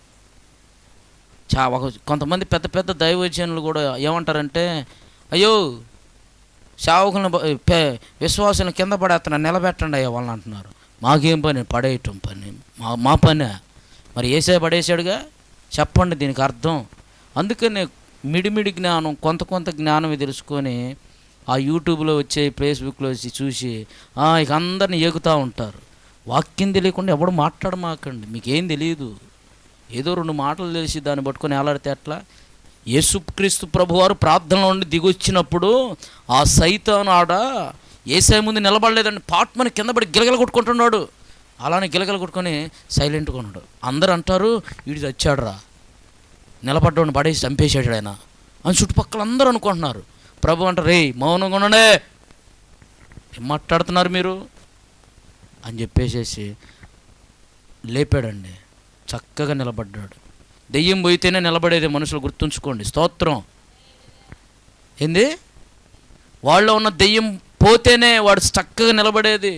కొంతమంది పెద్ద పెద్ద దైవజనులు కూడా ఏమంటారంటే, అయ్యో సేవకులను విశ్వాసాలను కింద పడేస్తున్నా, నిలబెట్టండి అయ్యా వాళ్ళని అంటున్నారు. మాకేం పని? పడేయటం పని మా పనే. మరి ఏసే పడేసాడుగా, చెప్పండి దీనికి అర్థం. అందుకనే మిడిమిడి జ్ఞానం, కొంత జ్ఞానం తెలుసుకొని ఆ యూట్యూబ్లో వచ్చే, ఫేస్బుక్లో వచ్చి చూసి ఇక అందరిని ఏగుతూ ఉంటారు. వాక్యం తెలియకుండా ఎవడు మాట్లాడమాకండి, మీకేం తెలియదు. ఏదో 2 మాటలు తెలిసి దాన్ని పట్టుకొని ఏలాడితే ఎట్లా? యేసుక్రీస్తు ప్రభువారు ప్రార్థనలో నుండి దిగొచ్చినప్పుడు ఆ సైతాను ఆడ యేసయ్య ముందు నిలబడలేదండి, పాట్మని కింద పడి గిలగల కొట్టుకుంటున్నాడు. అలానే గిలగల కొట్టుకొని సైలెంట్గా ఉన్నాడు. అందరు అంటారు, వీడు చచ్చాడురా, నిలబడ్డాడు పడేసి చంపేశాడు ఆయన అని చుట్టుపక్కల అందరూ అనుకుంటున్నారు. ప్రభు అంటారు, రే మౌనంగా ఉండండి, ఏం మాట్లాడుతున్నారు మీరు అని చెప్పేసేసి లేపాడండి. చక్కగా నిలబడ్డాడు. దెయ్యం పోయితేనే నిలబడేది మనుషులు, గుర్తుంచుకోండి. స్తోత్రం. ఏంది? వాళ్ళలో ఉన్న దెయ్యం పోతేనే వాడు చక్కగా నిలబడేది.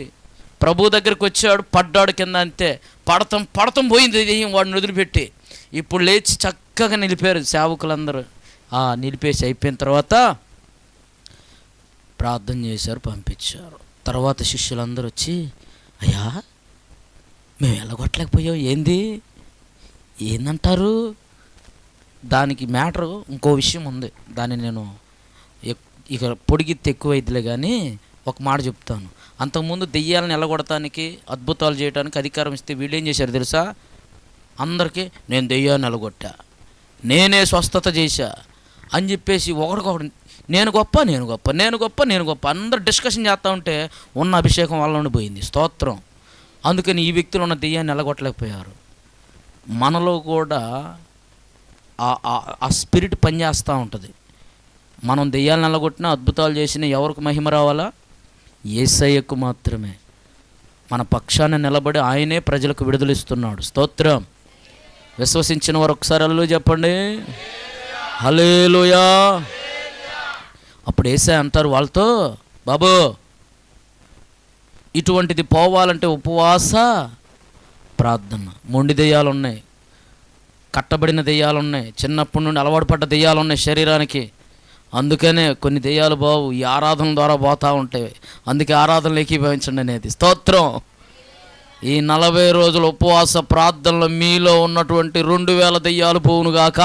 ప్రభు దగ్గరికి వచ్చాడు, పడ్డాడు కింద, అంతే. పడతం పోయింది దెయ్యం వాడిని వదిలిపెట్టి. ఇప్పుడు లేచి చక్కగా నిలిపారు సేవకులందరూ. నిలిపేసి అయిపోయిన తర్వాత ప్రార్థన చేశారు, పంపించారు. తర్వాత శిష్యులందరూ వచ్చి, అయ్యా మేము వెళ్ళగొట్టలేకపోయాం, ఏందంటారు? దానికి మ్యాటరు ఇంకో విషయం ఉంది. దాన్ని నేను ఇక పొడిగితే ఎక్కువైద్దిలే కానీ ఒక మాట చెప్తాను. అంతకుముందు దెయ్యాలను ఎలగొడటానికి, అద్భుతాలు చేయడానికి అధికారం ఇస్తే వీళ్ళు ఏం చేశారు తెలుసా? అందరికీ నేను దెయ్యాన్ని ఎలగొట్టా, నేనే స్వస్థత చేశా అని చెప్పేసి ఒకరికొకడు నేను గొప్ప అందరు డిస్కషన్ చేస్తూ ఉంటే ఉన్న అభిషేకం వాళ్ళ నుండి పోయింది. స్తోత్రం. అందుకని ఈ వ్యక్తులు ఉన్న దెయ్యాన్ని ఎలగొట్టలేకపోయారు. మనలో కూడా ఆ స్పిరిట్ పనిచేస్తూ ఉంటుంది. మనం దెయ్యాలను ఎలగొట్టినా, అద్భుతాలు చేసినా ఎవరికి మహిమ రావాలా? యేసయ్యకు మాత్రమే. మన పక్షాన నిలబడి ఆయనే ప్రజలకు విడుదలిస్తున్నాడు. స్తోత్రం. విశ్వసించిన వారు ఒకసారి హల్లెలూయా చెప్పండి. హల్లెలూయా. అప్పుడు యేసయ్య అంటారు వాళ్ళతో, బాబు ఇటువంటిది పోవాలంటే ఉపవాస ప్రార్థన. మొండి దెయ్యాలు ఉన్నాయి, కట్టబడిన దెయ్యాలు ఉన్నాయి, చిన్నప్పటి నుండి అలవాటు పడ్డ దెయ్యాలు ఉన్నాయి శరీరానికి. అందుకనే కొన్ని దెయ్యాలు బావు ఈ ఆరాధన ద్వారా పోతూ ఉంటాయి. అందుకే ఆరాధనలు ఏకీభవించండి అనేది. స్తోత్రం. ఈ 40 రోజుల ఉపవాస ప్రార్థనలో మీలో ఉన్నటువంటి 2000 దెయ్యాలు పోవునుగాక.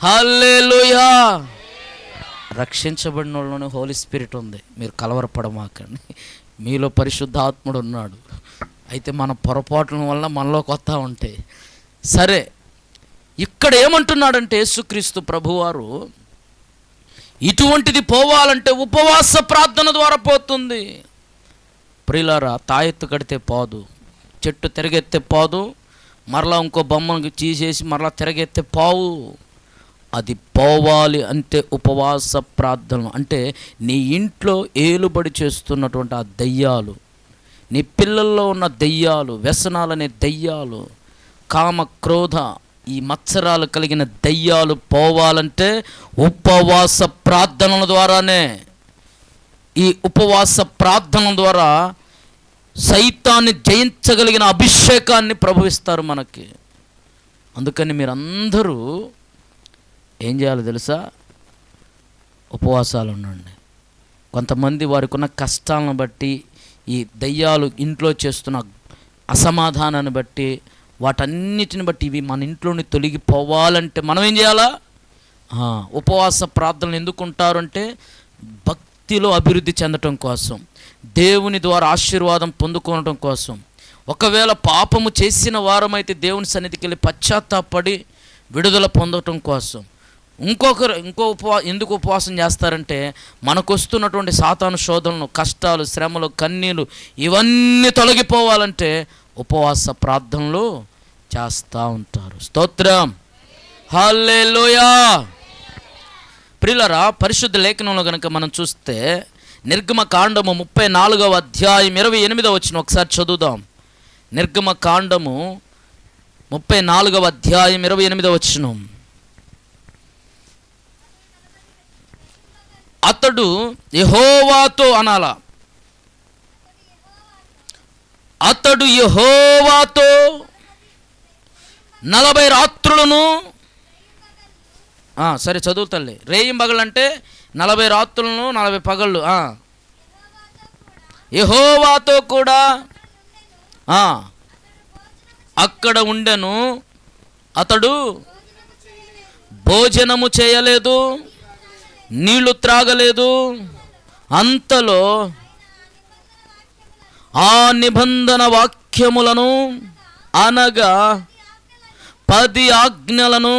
హల్లెలూయా. రక్షించబడిన వాళ్ళలోనే హోలీ స్పిరిట్ ఉంది, మీరు కలవరపడమాకండి. మీలో పరిశుద్ధాత్ముడు ఉన్నాడు. అయితే మన పొరపాట్ల వల్ల మనలోకి వస్తూ ఉంటాయి. సరే, ఇక్కడ ఏమంటున్నాడంటే యేసుక్రీస్తు ప్రభువారు, ఇటువంటిది పోవాలంటే ఉపవాస ప్రార్థన ద్వారా పోతుంది. ప్రియులారా, తాయెత్తు కడితే పోదు, చెట్టు తిరగెత్తే పోదు, మరలా ఇంకో బొమ్మను తీసేసి మరలా తిరగెత్తే పోవు. అది పోవాలి అంటే ఉపవాస ప్రార్థన. అంటే నీ ఇంట్లో ఏలుబడి చేస్తున్నటువంటి ఆ దెయ్యాలు, నీ పిల్లల్లో ఉన్న దెయ్యాలు, వ్యసనాలనే దెయ్యాలు, కామ క్రోధ ఈ మత్సరాలు కలిగిన దెయ్యాలు పోవాలంటే ఉపవాస ప్రార్థనల ద్వారానే. ఈ ఉపవాస ప్రార్థన ద్వారా సైతాన్ని జయించగలిగిన అభిషేకాన్ని ప్రభువిస్తారు మనకి. అందుకని మీరందరూ ఏం చేయాలో తెలుసా? ఉపవాసాలు ఉండండి. కొంతమంది వారికి ఉన్న కష్టాలను బట్టి ఈ దెయ్యాలు ఇంట్లో చేస్తున్న అసమాధానాన్ని బట్టి, వాటన్నిటిని బట్టి ఇవి మన ఇంట్లోని తొలగిపోవాలంటే మనం ఏం చేయాలా? ఉపవాస ప్రార్థనలు ఎందుకుంటారు అంటే భక్తిలో అభివృద్ధి చెందటం కోసం, దేవుని ద్వారా ఆశీర్వాదం పొందుకోవడం కోసం. ఒకవేళ పాపము చేసిన వారమైతే దేవుని సన్నిధికి వెళ్ళి పశ్చాత్తాపడి విడుదల పొందటం కోసం. ఎందుకు ఉపవాసం చేస్తారంటే మనకు వస్తున్నటువంటి సాతాను శోధనలు, కష్టాలు, శ్రమలు, కన్నీళ్ళు ఇవన్నీ తొలగిపోవాలంటే ఉపవాస ప్రార్థనలు చేస్తూ ఉంటారు. స్తోత్రం, హల్లెలూయా. ప్రియులారా, పరిశుద్ధ లేఖనంలో కనుక మనం చూస్తే నిర్గమకాండము 34వ అధ్యాయం 28వ వచనం ఒకసారి చదువుదాం. నిర్గమకాండము 34వ అధ్యాయం 28వ వచనం. అతడు యెహోవాతో అనాలా, అతడు యెహోవాతో 40 రాత్రులను, సరే చదువు తల్లి. రేయింబగళ్ళు అంటే 40 రాత్రులను 40 పగళ్ళు. యెహోవాతో కూడా అక్కడ ఉండెను. అతడు భోజనము చేయలేదు, నీళ్లు త్రాగలేదు. అంతలో ఆ నిబంధన వాక్యములను అనగా 10 ఆజ్ఞలను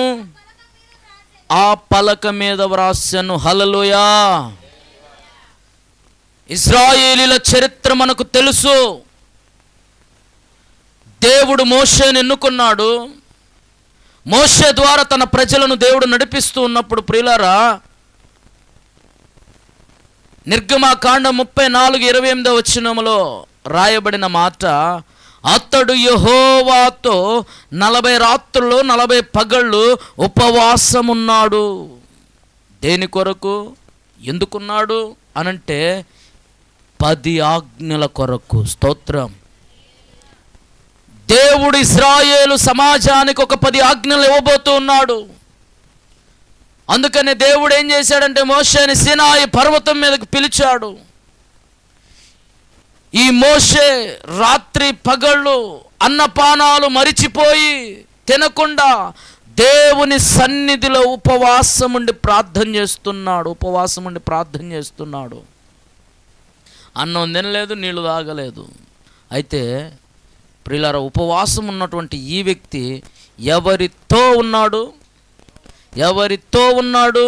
ఆ పలక మీద వ్రాసెను. హల్లెలూయా. ఇశ్రాయేలీల చరిత్ర మనకు తెలుసు. దేవుడు మోషేను ఎన్నుకున్నాడు. మోషే ద్వారా తన ప్రజలను దేవుడు నడిపిస్తూ ఉన్నప్పుడు ప్రియులారా, నిర్గమకాండం 34:28 వచనములో రాయబడిన మాట, అతడు యెహోవాతో 40 రాత్రులు 40 పగళ్ళు ఉపవాసమున్నాడు. దేని కొరకు, ఎందుకున్నాడు అనంటే 10 ఆజ్ఞల కొరకు. స్తోత్రం. దేవుడు ఇశ్రాయేలు సమాజానికి ఒక 10 ఆజ్ఞలు ఇవ్వబోతూ ఉన్నాడు. అందుకని దేవుడు ఏం చేశాడంటే మోషేని సీనాయి పర్వతం మీదకి పిలిచాడు. ఈ మోషే రాత్రి పగళ్ళు అన్నపానాలు మరిచిపోయి తినకుండా దేవుని సన్నిధిలో ఉపవాసం ఉండి ప్రార్థన చేస్తున్నాడు. అన్నం తినలేదు, నీళ్లు తాగలేదు. అయితే ప్రియులారా, ఉపవాసం ఉన్నటువంటి ఈ వ్యక్తి ఎవరితో ఉన్నాడు? ఎవరితో ఉన్నాడు?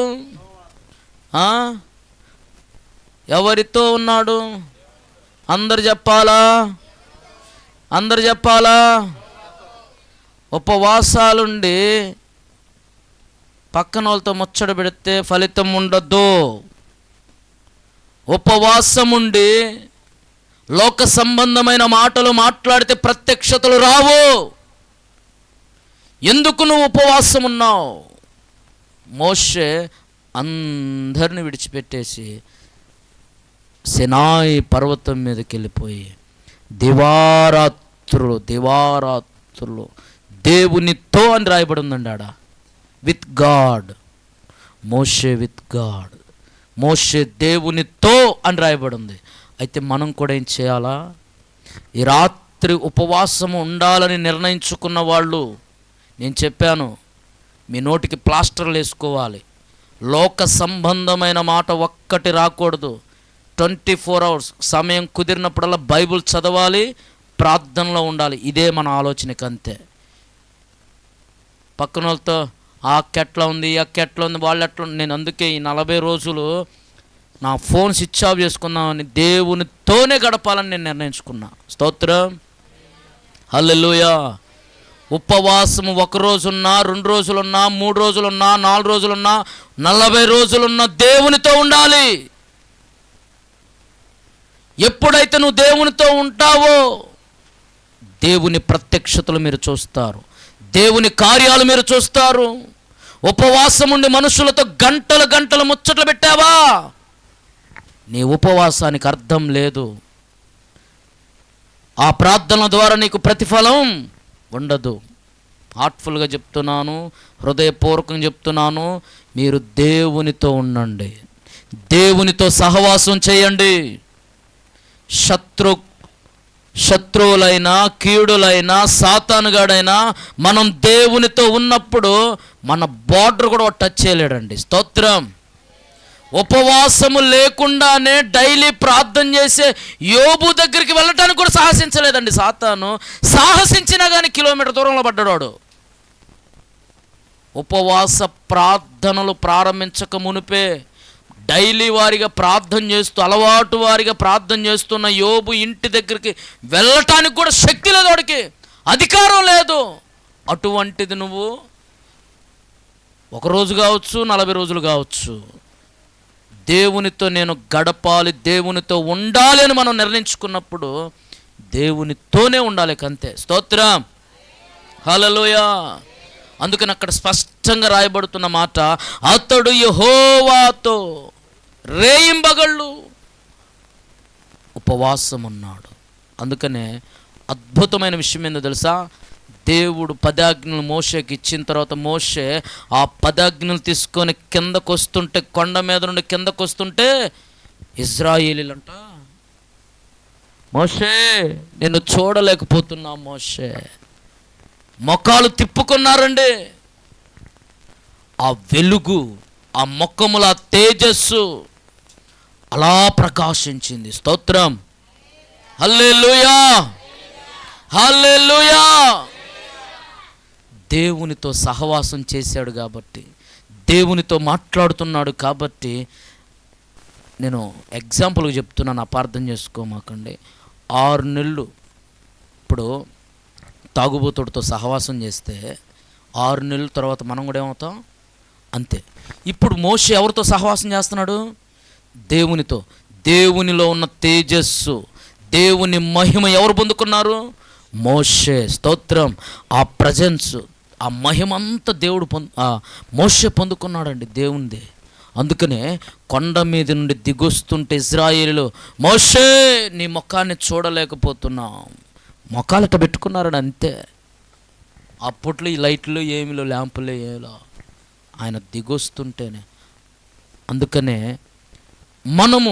అందరు చెప్పాలా? ఉపవాసాలుండి పక్కన వాళ్ళతో ముచ్చట పెడితే ఫలితం ఉండదు. ఉపవాసముండి లోక సంబంధమైన మాటలు మాట్లాడితే ప్రత్యక్షతలు రావు. ఎందుకు నువ్వు ఉపవాసం ఉన్నావు? మోషే అందరిని విడిచిపెట్టేసి సినాయి పర్వతం మీదకి వెళ్ళిపోయి దివారాత్రులు దేవునితో అని రాయబడి ఉందండి ఆడ. విత్ గాడ్, మోషే దేవునితో అని రాయబడి ఉంది. అయితే మనం కూడా ఏం చేయాలా? ఈ రాత్రి ఉపవాసం ఉండాలని నిర్ణయించుకున్న వాళ్ళు, నేను చెప్పాను, మీ నోటికి ప్లాస్టర్లు వేసుకోవాలి. లోక సంబంధమైన మాట ఒక్కటి రాకూడదు. 24 hours సమయం కుదిరినప్పుడల్లా బైబుల్ చదవాలి, ప్రార్థనలో ఉండాలి. ఇదే మన ఆలోచనకి అంతే. పక్కన వాళ్ళతో ఆ అక్కెట్లా ఉంది, ఈ అక్కెట్లా ఉంది, వాళ్ళు ఎట్లా ఉంది. నేను అందుకే ఈ 40 రోజులు నా ఫోన్ స్విచ్ ఆఫ్ చేసుకుందామని దేవునితోనే గడపాలని నేను నిర్ణయించుకున్నా. స్తోత్రం, హల్లెలూయా. ఉపవాసము 1 రోజున్నా, 2 రోజులున్నా, 3 రోజులున్నా, 4 రోజులున్నా, 40 రోజులున్నా దేవునితో ఉండాలి. ఎప్పుడైతే నువ్వు దేవునితో ఉంటావో దేవుని ప్రత్యక్షతలు మీరు చూస్తారు, దేవుని కార్యాలు మీరు చూస్తారు. ఉపవాసం ఉండి మనుషులతో గంటలు ముచ్చట్లు పెట్టావా, నీ ఉపవాసానికి అర్థం లేదు. ఆ ప్రార్థన ద్వారా నీకు ప్రతిఫలం ఉండదు. హార్ట్ఫుల్గా చెప్తున్నాను, హృదయపూర్వకంగా చెప్తున్నాను, మీరు దేవునితో ఉండండి, దేవునితో సహవాసం చేయండి. శత్రువులైనా, కీడులైనా, సాతానుగాడైనా మనం దేవునితో ఉన్నప్పుడు మన బార్డర్ కూడా టచ్ చేయలేడండి. స్తోత్రం. ఉపవాసము లేకుండానే డైలీ ప్రార్థన చేసే యోబు దగ్గరికి వెళ్ళటానికి కూడా సాహసించలేదండి సాతాను. సాహసించినా కానీ కిలోమీటర్ దూరంలో పడ్డాడు. ఉపవాస ప్రార్థనలు ప్రారంభించక మునిపే డైలీ వారిగా ప్రార్థన చేస్తూ, అలవాటు వారిగా ప్రార్థన చేస్తున్న యోబు ఇంటి దగ్గరికి వెళ్ళటానికి కూడా శక్తి లేదు, వాడికి అధికారం లేదు. అటువంటిది నువ్వు ఒకరోజు కావచ్చు, 40 రోజులు కావచ్చు, దేవునితో నేను గడపాలి, దేవునితో ఉండాలి అని మనం నిర్ణయించుకున్నప్పుడు దేవునితోనే ఉండాలి, అంతే. స్తోత్రం. హల్లెలూయా. అందుకని అక్కడ స్పష్టంగా రాయబడుతున్న మాట, అతడు యెహోవాతో రేయింబగళ్ళు ఉపవాసం ఉన్నాడు. అందుకనే అద్భుతమైన విషయం ఏందో తెలుసా, దేవుడు 10 ఆజ్ఞలు మోషేకి ఇచ్చిన తర్వాత మోషే ఆ 10 ఆజ్ఞలు తీసుకొని కిందకు వస్తుంటే, కొండ మీద నుండి కిందకు వస్తుంటే ఇజ్రాయేలీలంట, మోషే నిన్ను చూడలేకపోతున్నా మోషే, మొఖాలు తిప్పుకున్నారండి. ఆ వెలుగు, ఆ ముఖముల తేజస్సు అలా ప్రకాశించింది. స్తోత్రం. హల్లెలూయా, హల్లెలూయా. దేవునితో సహవాసం చేశాడు కాబట్టి, దేవునితో మాట్లాడుతున్నాడు కాబట్టి, నేను ఎగ్జాంపుల్గా చెప్తున్నాను, అపార్థం చేసుకోమాకండి. 6 నెలలు ఇప్పుడు తాగుబోతుడితో సహవాసం చేస్తే 6 నెలల తర్వాత మనం కూడా ఏమవుతాం, అంతే. ఇప్పుడు మోషే ఎవరితో సహవాసం చేస్తున్నాడు? దేవునితో. దేవునిలో ఉన్న తేజస్సు, దేవుని మహిమ ఎవరు పొందుకున్నారు? మోషే. స్తోత్రం. ఆ ప్రజెన్స్, ఆ మహిమ అంతా దేవుడు మోషే పొందుకున్నాడండి, దేవునిదే. అందుకనే కొండ మీద నుండి దిగొస్తుంటే ఇజ్రాయేలీలు, మోషే నీ ముఖాన్ని చూడలేకపోతున్నాం, మొఖాలట పెట్టుకున్నారని, అంతే. అప్పట్లో ఈ లైట్లు ఏమిలో, ల్యాంపులు ఏమిలో, ఆయన దిగొస్తుంటేనే. అందుకనే మనము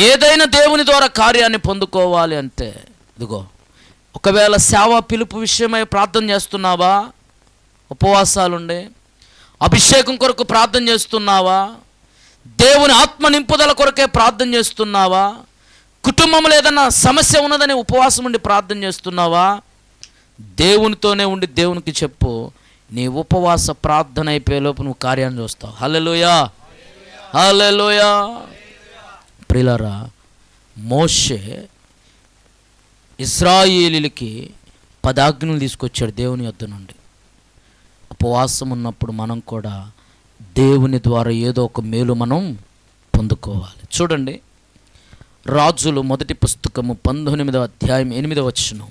ఏదైనా దేవుని ద్వారా కార్యాన్ని పొందుకోవాలి అంటే, ఇదిగో, ఒకవేళ సేవ పిలుపు విషయమై ప్రార్థన చేస్తున్నావా, ఉపవాసాలుండే అభిషేకం కొరకు ప్రార్థన చేస్తున్నావా, దేవుని ఆత్మ నింపుదల కొరకే ప్రార్థన చేస్తున్నావా, కుటుంబంలో ఏదైనా సమస్య ఉన్నదని ఉపవాసం ఉండి ప్రార్థన చేస్తున్నావా, దేవునితోనే ఉండి దేవునికి చెప్పు. నీ ఉపవాస ప్రార్థన అయిపోయేలోపు నువ్వు కార్యాన్ని చూస్తావు. హల్లెలూయా, హల్లెలూయా. ప్రియులారా, మోషే ఇశ్రాయేలీలకి 10 ఆజ్ఞలు తీసుకొచ్చాడు దేవుని యొద్ద నుండి. ఉపవాసం ఉన్నప్పుడు మనం కూడా దేవుని ద్వారా ఏదో ఒక మేలు మనం పొందుకోవాలి. చూడండి, రాజులు మొదటి పుస్తకము 19వ అధ్యాయం 8వ వచనం.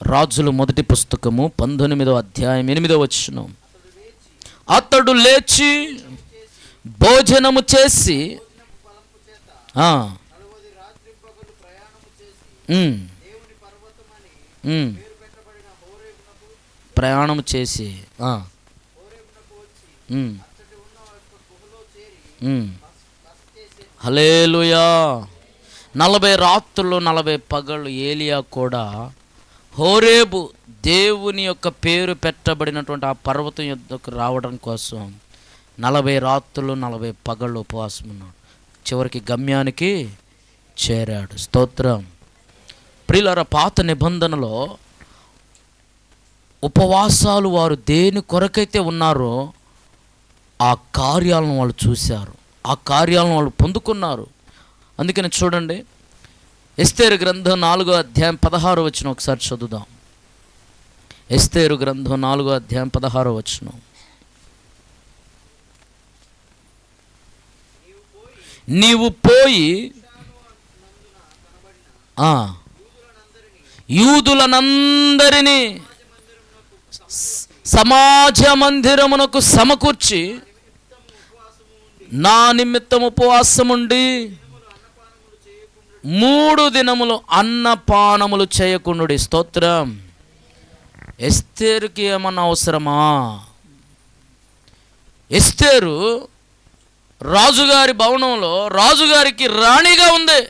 రాజులు మొదటి పుస్తకము 19వ అధ్యాయం 8వ వచనం. అతడు లేచి భోజనము చేసి ప్రయాణము చేసి హల్లెలూయా. 40 రాత్రులు 40 పగళ్ళు ఏలియా కూడా హోరేబు, దేవుని యొక్క పేరు పెట్టబడినటువంటి ఆ పర్వతం యొద్దకు రావడం కోసం 40 రాత్రులు 40 పగళ్ళు ఉపవాసం ఉన్నాడు. చివరికి గమ్యానికి చేరాడు. స్తోత్రం. ప్రియులారా, పాత నిబంధనలో ఉపవాసాలు వారు దేని కొరకైతే ఉన్నారో ఆ కార్యాలను వాళ్ళు చూశారు, ఆ కార్యాలను వాళ్ళు పొందుకున్నారు. అందుకని చూడండి, ఎస్తేరు గ్రంథం 4వ అధ్యాయం 16వ వచనం ఒకసారి చదువుదాం. ఎస్తేరు గ్రంథం 4వ అధ్యాయం 16వ వచనం. నీవు పోయి యూదులనందరినీ సమాజ మందిరమునకు సమకూర్చి నా నిమిత్తం ఉపవాసముండి 3 దినములు అన్నపానములు చేయకుండుడి. స్తోత్రం. ఎస్తేరుకి ఏమన్నా అవసరమా? ఎస్తేరు రాజుగారి భవనంలో రాజుగారికి రాణిగా ఉంది.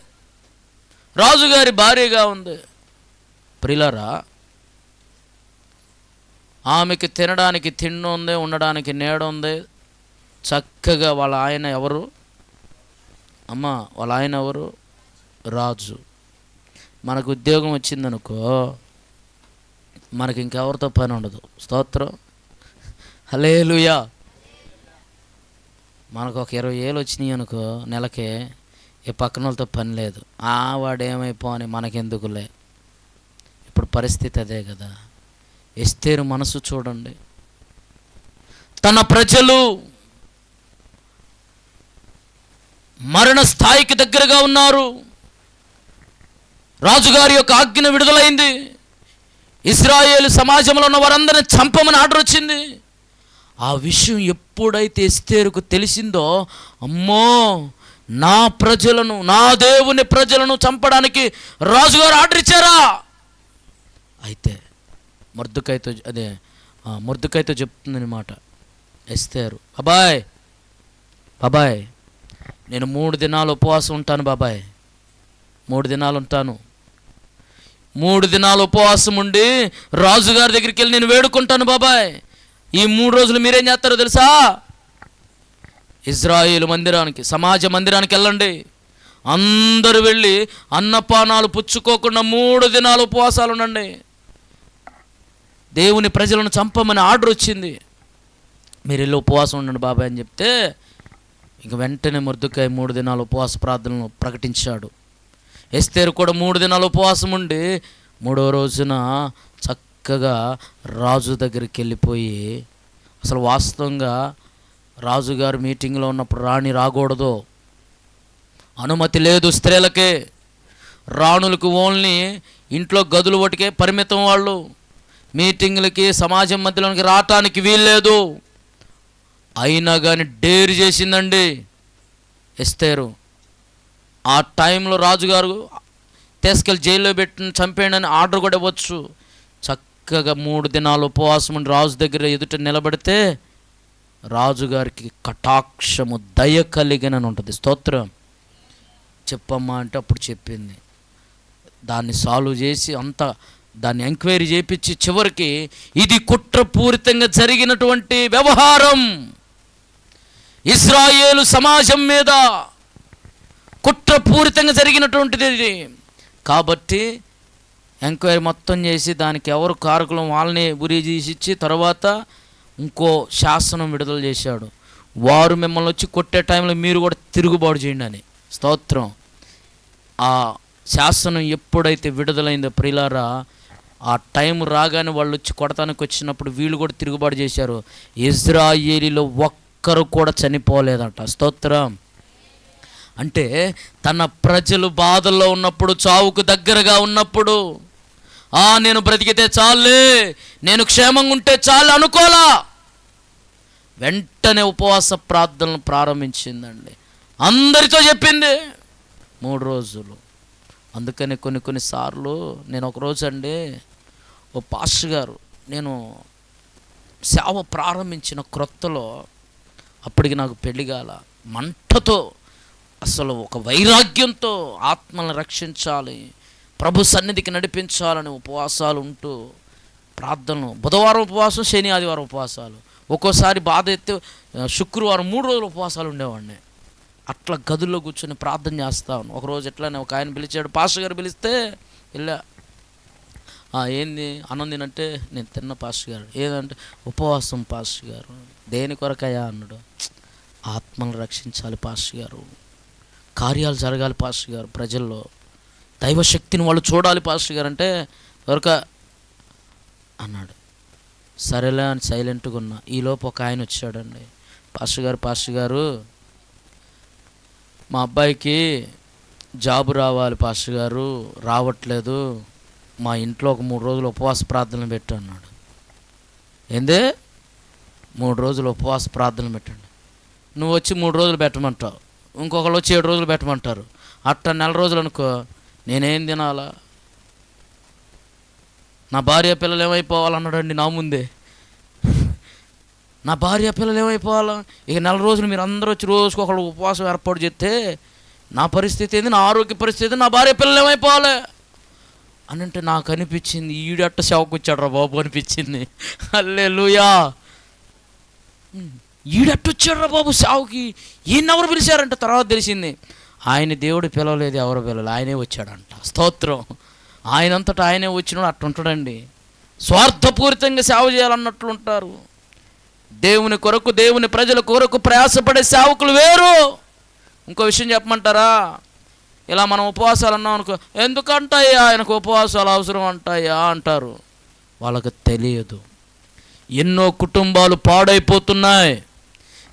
రాజుగారి భార్యగా ఉంది. ప్రియులారా, ఆమెకి తినడానికి తిండి ఉంది, ఉండడానికి నీడ ఉంది. చక్కగా వాళ్ళ ఆయన ఎవరు అమ్మ? వాళ్ళ ఆయన ఎవరు? రాజు. మనకు ఉద్యోగం వచ్చిందనుకో, మనకి ఇంకెవరితో పని ఉండదు. స్తోత్రం, హల్లెలూయా. మనకు ఒక 20,000 వచ్చినాయి అనుకో నెలకే, ఈ పక్కన వాళ్ళతో పని లేదు. వాడేమైపో అని మనకెందుకులే. ఇప్పుడు పరిస్థితి అదే కదా. ఎస్తేరు మనసు చూడండి. తన ప్రజలు మరణ స్థాయికి దగ్గరగా ఉన్నారు. రాజుగారి యొక్క ఆజ్ఞ విడుదలైంది. ఇశ్రాయేలు సమాజంలో ఉన్న వారందరిని చంపమని ఆర్డర్ వచ్చింది. ఆ విషయం ఎప్పుడైతే ఎస్తేరుకు తెలిసిందో, అమ్మో, నా ప్రజలను, నా దేవుని ప్రజలను చంపడానికి రాజుగారు ఆర్డర్ ఇచ్చారా? అయితే మొర్దెకైతో చెప్తుందన్నమాట ఎస్తేరు, బాబాయ్ నేను 3 దినాలు ఉపవాసం ఉంటాను బాబాయ్, 3 దినాలు ఉంటాను. 3 దినాలు ఉపవాసం ఉండి రాజుగారి దగ్గరికి వెళ్ళి నేను వేడుకుంటాను బాబాయ్. ఈ 3 రోజులు మీరేం చేస్తారో తెలుసా? ఇజ్రాయేలు మందిరానికి, సమాజ మందిరానికి వెళ్ళండి. అందరూ వెళ్ళి అన్నపానాలు పుచ్చుకోకుండా 3 దినాలు ఉపవాసాలు ఉండండి. దేవుని ప్రజలను చంపమని ఆర్డర్ వచ్చింది. మీరు వెళ్ళి ఉపవాసం ఉండండి బాబాయ్ అని చెప్తే, ఇంక వెంటనే మొర్దెకై 3 దినాలు ఉపవాస ప్రార్థనలు ప్రకటించాడు. ఎస్తేరు కూడా 3 దినాలు ఉపవాసం ఉండి 3వ రోజున చక్కగా రాజు దగ్గరికి వెళ్ళిపోయి, అసలు వాస్తవంగా రాజుగారు మీటింగ్లో ఉన్నప్పుడు రాణి రాకూడదు, అనుమతి లేదు స్త్రీలకే. రాణులకు ఓన్లీ ఇంట్లో గదులు ఒకటికే పరిమితం. వాళ్ళు మీటింగ్లకి, సమాజం మధ్యలోనికి రావటానికి వీల్లేదు. అయినా కానీ డేర్ చేసిందండి ఎస్తేరు. ఆ టైంలో రాజుగారు తీసుకెళ్ళి జైల్లో పెట్టి చంపేయండి అని ఆర్డర్ కూడా ఇవ్వచ్చు. చక్కగా 3 దినాలు ఉపవాసం ఉండి రాజు దగ్గర ఎదుట నిలబడితే రాజుగారికి కటాక్షము, దయ కలిగినని ఉంటుంది. స్తోత్రం. చెప్పమ్మా అంటే అప్పుడు చెప్పింది. దాన్ని సాల్వ్ చేసి దాన్ని ఎంక్వైరీ చేయించి చివరికి ఇది కుట్రపూరితంగా జరిగినటువంటి వ్యవహారం, ఇశ్రాయేలు సమాజం మీద కుట్రపూరితంగా జరిగినటువంటిది ఇది. కాబట్టి ఎంక్వైరీ మొత్తం చేసి దానికి ఎవరు కారకులు వాళ్ళని ఉరి తీసిచ్చి తర్వాత ఇంకో శాసనం విడుదల చేశాడు. వారు మిమ్మల్ని వచ్చి కొట్టే టైంలో మీరు కూడా తిరుగుబాటు చేయండి అని. స్తోత్రం. ఆ శాసనం ఎప్పుడైతే విడుదలైందో ప్రియులారా, ఆ టైం రాగానే వాళ్ళు వచ్చి కొడతానికి వచ్చినప్పుడు వీళ్ళు కూడా తిరుగుబాటు చేశారు. ఇజ్రాయేలీలో ఒక్కరు కూడా చనిపోలేదంట. స్తోత్రం. అంటే తన ప్రజలు బాధల్లో ఉన్నప్పుడు, చావుకు దగ్గరగా ఉన్నప్పుడు, నేను బ్రతికితే చాలే, నేను క్షేమంగా ఉంటే చాలు అనుకోలా. వెంటనే ఉపవాస ప్రార్థనలు ప్రారంభించిందండి. అందరితో చెప్పింది 3 రోజులు. అందుకని కొన్నిసార్లు నేను ఒకరోజు అండి, ఓ పాస్టర్ గారు, నేను సేవ ప్రారంభించిన క్రొత్తలో, అప్పటికి నాకు పెళ్లి కాల, మంటతో అసలు ఒక వైరాగ్యంతో ఆత్మలను రక్షించాలి, ప్రభు సన్నిధికి నడిపించాలని ఉపవాసాలు ఉంటూ ప్రార్థనలు, బుధవారం ఉపవాసం, శని ఆదివారం ఉపవాసాలు, ఒక్కోసారి బాధ ఎత్తే శుక్రవారం 3 రోజులు ఉపవాసాలు ఉండేవాడిని. అట్లా గదుల్లో కూర్చొని ప్రార్థన చేస్తా ఉన్నాను. ఒకరోజు ఎట్లానే ఒక ఆయన పిలిచాడు, పాస్టర్ గారు పిలిస్తే వెళ్ళా. ఏంది అన్నం తినంటే, నేను తిన్న పాస్టర్ గారు. ఏదంటే ఉపవాసం పాస్టర్ గారు. దేని కొరకయ్యా అన్నాడు. ఆత్మను రక్షించాలి పాస్టర్ గారు, కార్యాలు జరగాలి పాస్టర్ గారు, ప్రజల్లో దైవశక్తిని వాళ్ళు చూడాలి పాస్టర్ గారు అంటే దొరక అన్నాడు. సరేలే అని సైలెంట్గా ఉన్నా. ఈలోపు ఒక ఆయన వచ్చాడండి. పాస్టర్ గారు మా అబ్బాయికి జాబు రావాలి పాస్టర్ గారు, రావట్లేదు, మా ఇంట్లో ఒక 3 రోజులు ఉపవాస ప్రార్థనలు పెట్టు అన్నాడు. ఏందే 3 రోజులు ఉపవాస ప్రార్థనలు పెట్టండి? నువ్వు వచ్చి 3 రోజులు పెట్టమంటావు, ఇంకొకళ్ళు వచ్చి 7 రోజులు పెట్టమంటారు. అట్లా 4 రోజులు అనుకో, నేనేం తినాలా? నా భార్య పిల్లలు ఏమైపోవాలన్నాడండి నా ముందే. నా భార్య పిల్లలు ఏమైపోవాలా? ఇక 4 రోజులు మీరు అందరూ వచ్చి రోజుకు ఒకళ్ళు ఉపవాసం ఏర్పాటు చేస్తే నా పరిస్థితి ఏంది, నా ఆరోగ్య పరిస్థితి, నా భార్య పిల్లలు ఏమైపోవాలి అని అంటే నాకు అనిపించింది, ఈడట్ట సేవకు వచ్చాడు రా బాబు అనిపించింది. హల్లెలూయా. ఈడట్టొచ్చాడు రా బాబు సేవకి, ఈయన ఎవరు పిలిచారంటే తర్వాత తెలిసింది ఆయన దేవుడు పిలవలేదు, ఎవరు పిలవలేదు, ఆయనే వచ్చాడంట. స్తోత్రం. ఆయనంతటా ఆయనే వచ్చినాడు. అట్టుంటాడండి. స్వార్థపూరితంగా సేవ చేయాలన్నట్లు ఉంటారు. దేవుని కొరకు, దేవుని ప్రజల కొరకు ప్రయాసపడే సేవకులు వేరు. ఇంకో విషయం చెప్పమంటారా? ఇలా మనం ఉపవాసాలు అన్నాం అనుకో, ఎందుకంటాయ్యా ఆయనకు ఉపవాసాలు అవసరం అంటాయా అంటారు. వాళ్ళకి తెలియదు ఎన్నో కుటుంబాలు పాడైపోతున్నాయి,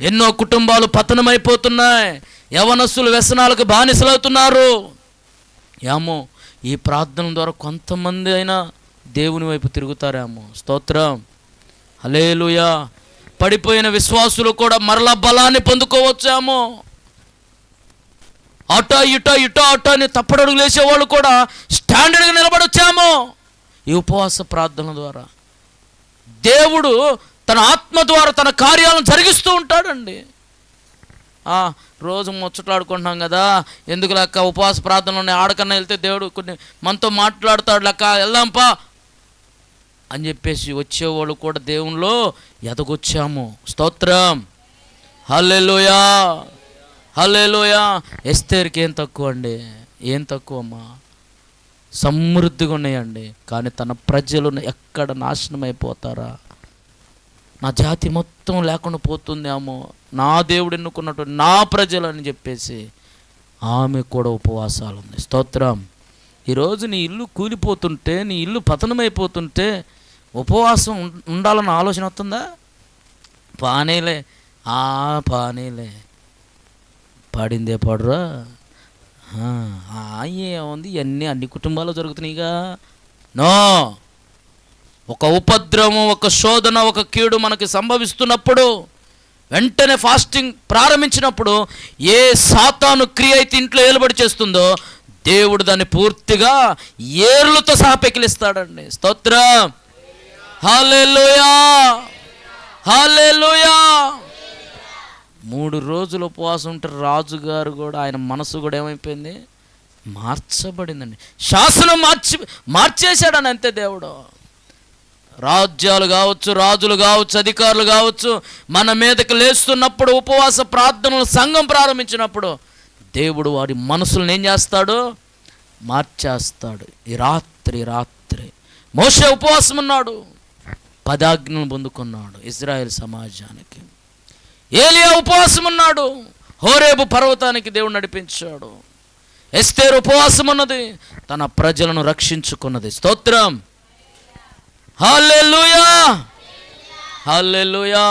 ఎన్నో కుటుంబాలు పతనమైపోతున్నాయి, యవనస్తులు వ్యసనాలకు బానిసలవుతున్నారు. ఏమో ఈ ప్రార్థన ద్వారా కొంతమంది అయినా దేవుని వైపు తిరుగుతారేమో. స్తోత్రం. హల్లెలూయా. పడిపోయిన విశ్వాసులు కూడా మరలా బలాన్ని పొందుకోవచ్చేమో. అటో ఇటో ఇటో అటో అని తప్పడడుగులు వేసేవాళ్ళు కూడా స్టాండర్డ్గా నిలబడొచ్చామో ఈ ఉపవాస ప్రార్థన ద్వారా. దేవుడు తన ఆత్మ ద్వారా తన కార్యాలను జరిగిస్తూ ఉంటాడండి. రోజు ముచ్చట్లాడుకుంటున్నాం కదా, ఎందుకు లెక్క ఉపవాస ప్రార్థనలోనే ఆడకన్నా వెళ్తే దేవుడు కొన్ని మనతో మాట్లాడతాడు లెక్క, వెళ్దాంపా అని చెప్పేసి వచ్చేవాళ్ళు కూడా దేవునిలో ఎదగొచ్చాము. స్తోత్రం. హల్లెలూయా. హల్లెలూయా. ఎస్తేరుకి ఏం తక్కువ అండి? ఏం తక్కువమ్మా? సమృద్ధిగా ఉన్నాయండి. కానీ తన ప్రజలు ఎక్కడ నాశనం అయిపోతారా, నా జాతి మొత్తం లేకుండా పోతుందేమో, నా దేవుడు ఎన్నుకున్నటువంటి నా ప్రజలు అని చెప్పేసి ఆమె కూడా ఉపవాసాలు ఉంది. స్తోత్రం. ఈరోజు నీ ఇల్లు కూలిపోతుంటే, నీ ఇల్లు పతనమైపోతుంటే ఉపవాసం ఉండాలన్న ఆలోచన వస్తుందా? పానీలే పానీలే పాడిందే పాడురా ఏముంది, ఇవన్నీ అన్ని కుటుంబాల్లో జరుగుతున్నాయిగా. నో. ఒక ఉపద్రవం, ఒక శోధన, ఒక కీడు మనకి సంభవిస్తున్నప్పుడు వెంటనే ఫాస్టింగ్ ప్రారంభించినప్పుడు ఏ సాతాను క్రియ అయితే ఇంట్లో ఏలుబడి చేస్తుందో దేవుడు దాన్ని పూర్తిగా ఏర్లతో సహా పెకిలిస్తాడండి. స్తోత్రం. హల్లెలూయా. హల్లెలూయా. 3 రోజులు ఉపవాసం ఉంటే రాజుగారు కూడా, ఆయన మనసు కూడా ఏమైపోయింది, మార్చబడిందండి. శాసనం మార్చేశాడని అంతే దేవుడు. రాజ్యాలు కావచ్చు, రాజులు కావచ్చు, అధికారులు కావచ్చు, మన మీదకి లేస్తున్నప్పుడు ఉపవాస ప్రార్థనలు సంఘం ప్రారంభించినప్పుడు దేవుడు వారి మనసులను ఏం చేస్తాడు, మార్చేస్తాడు. ఈ రాత్రి మోషే ఉపవాసం ఉన్నాడు, 10 ఆజ్ఞలు పొందుకున్నాడు ఇజ్రాయెల్ సమాజానికి. ఏలియా ఉపవాసం ఉన్నాడు, హోరేబు పర్వతానికి దేవుడు నడిపించాడు. ఎస్తేరు ఉపవాసం ఉన్నది, తన ప్రజలను రక్షించుకున్నది. స్తోత్రం. హల్లెలూయా. హల్లెలూయా.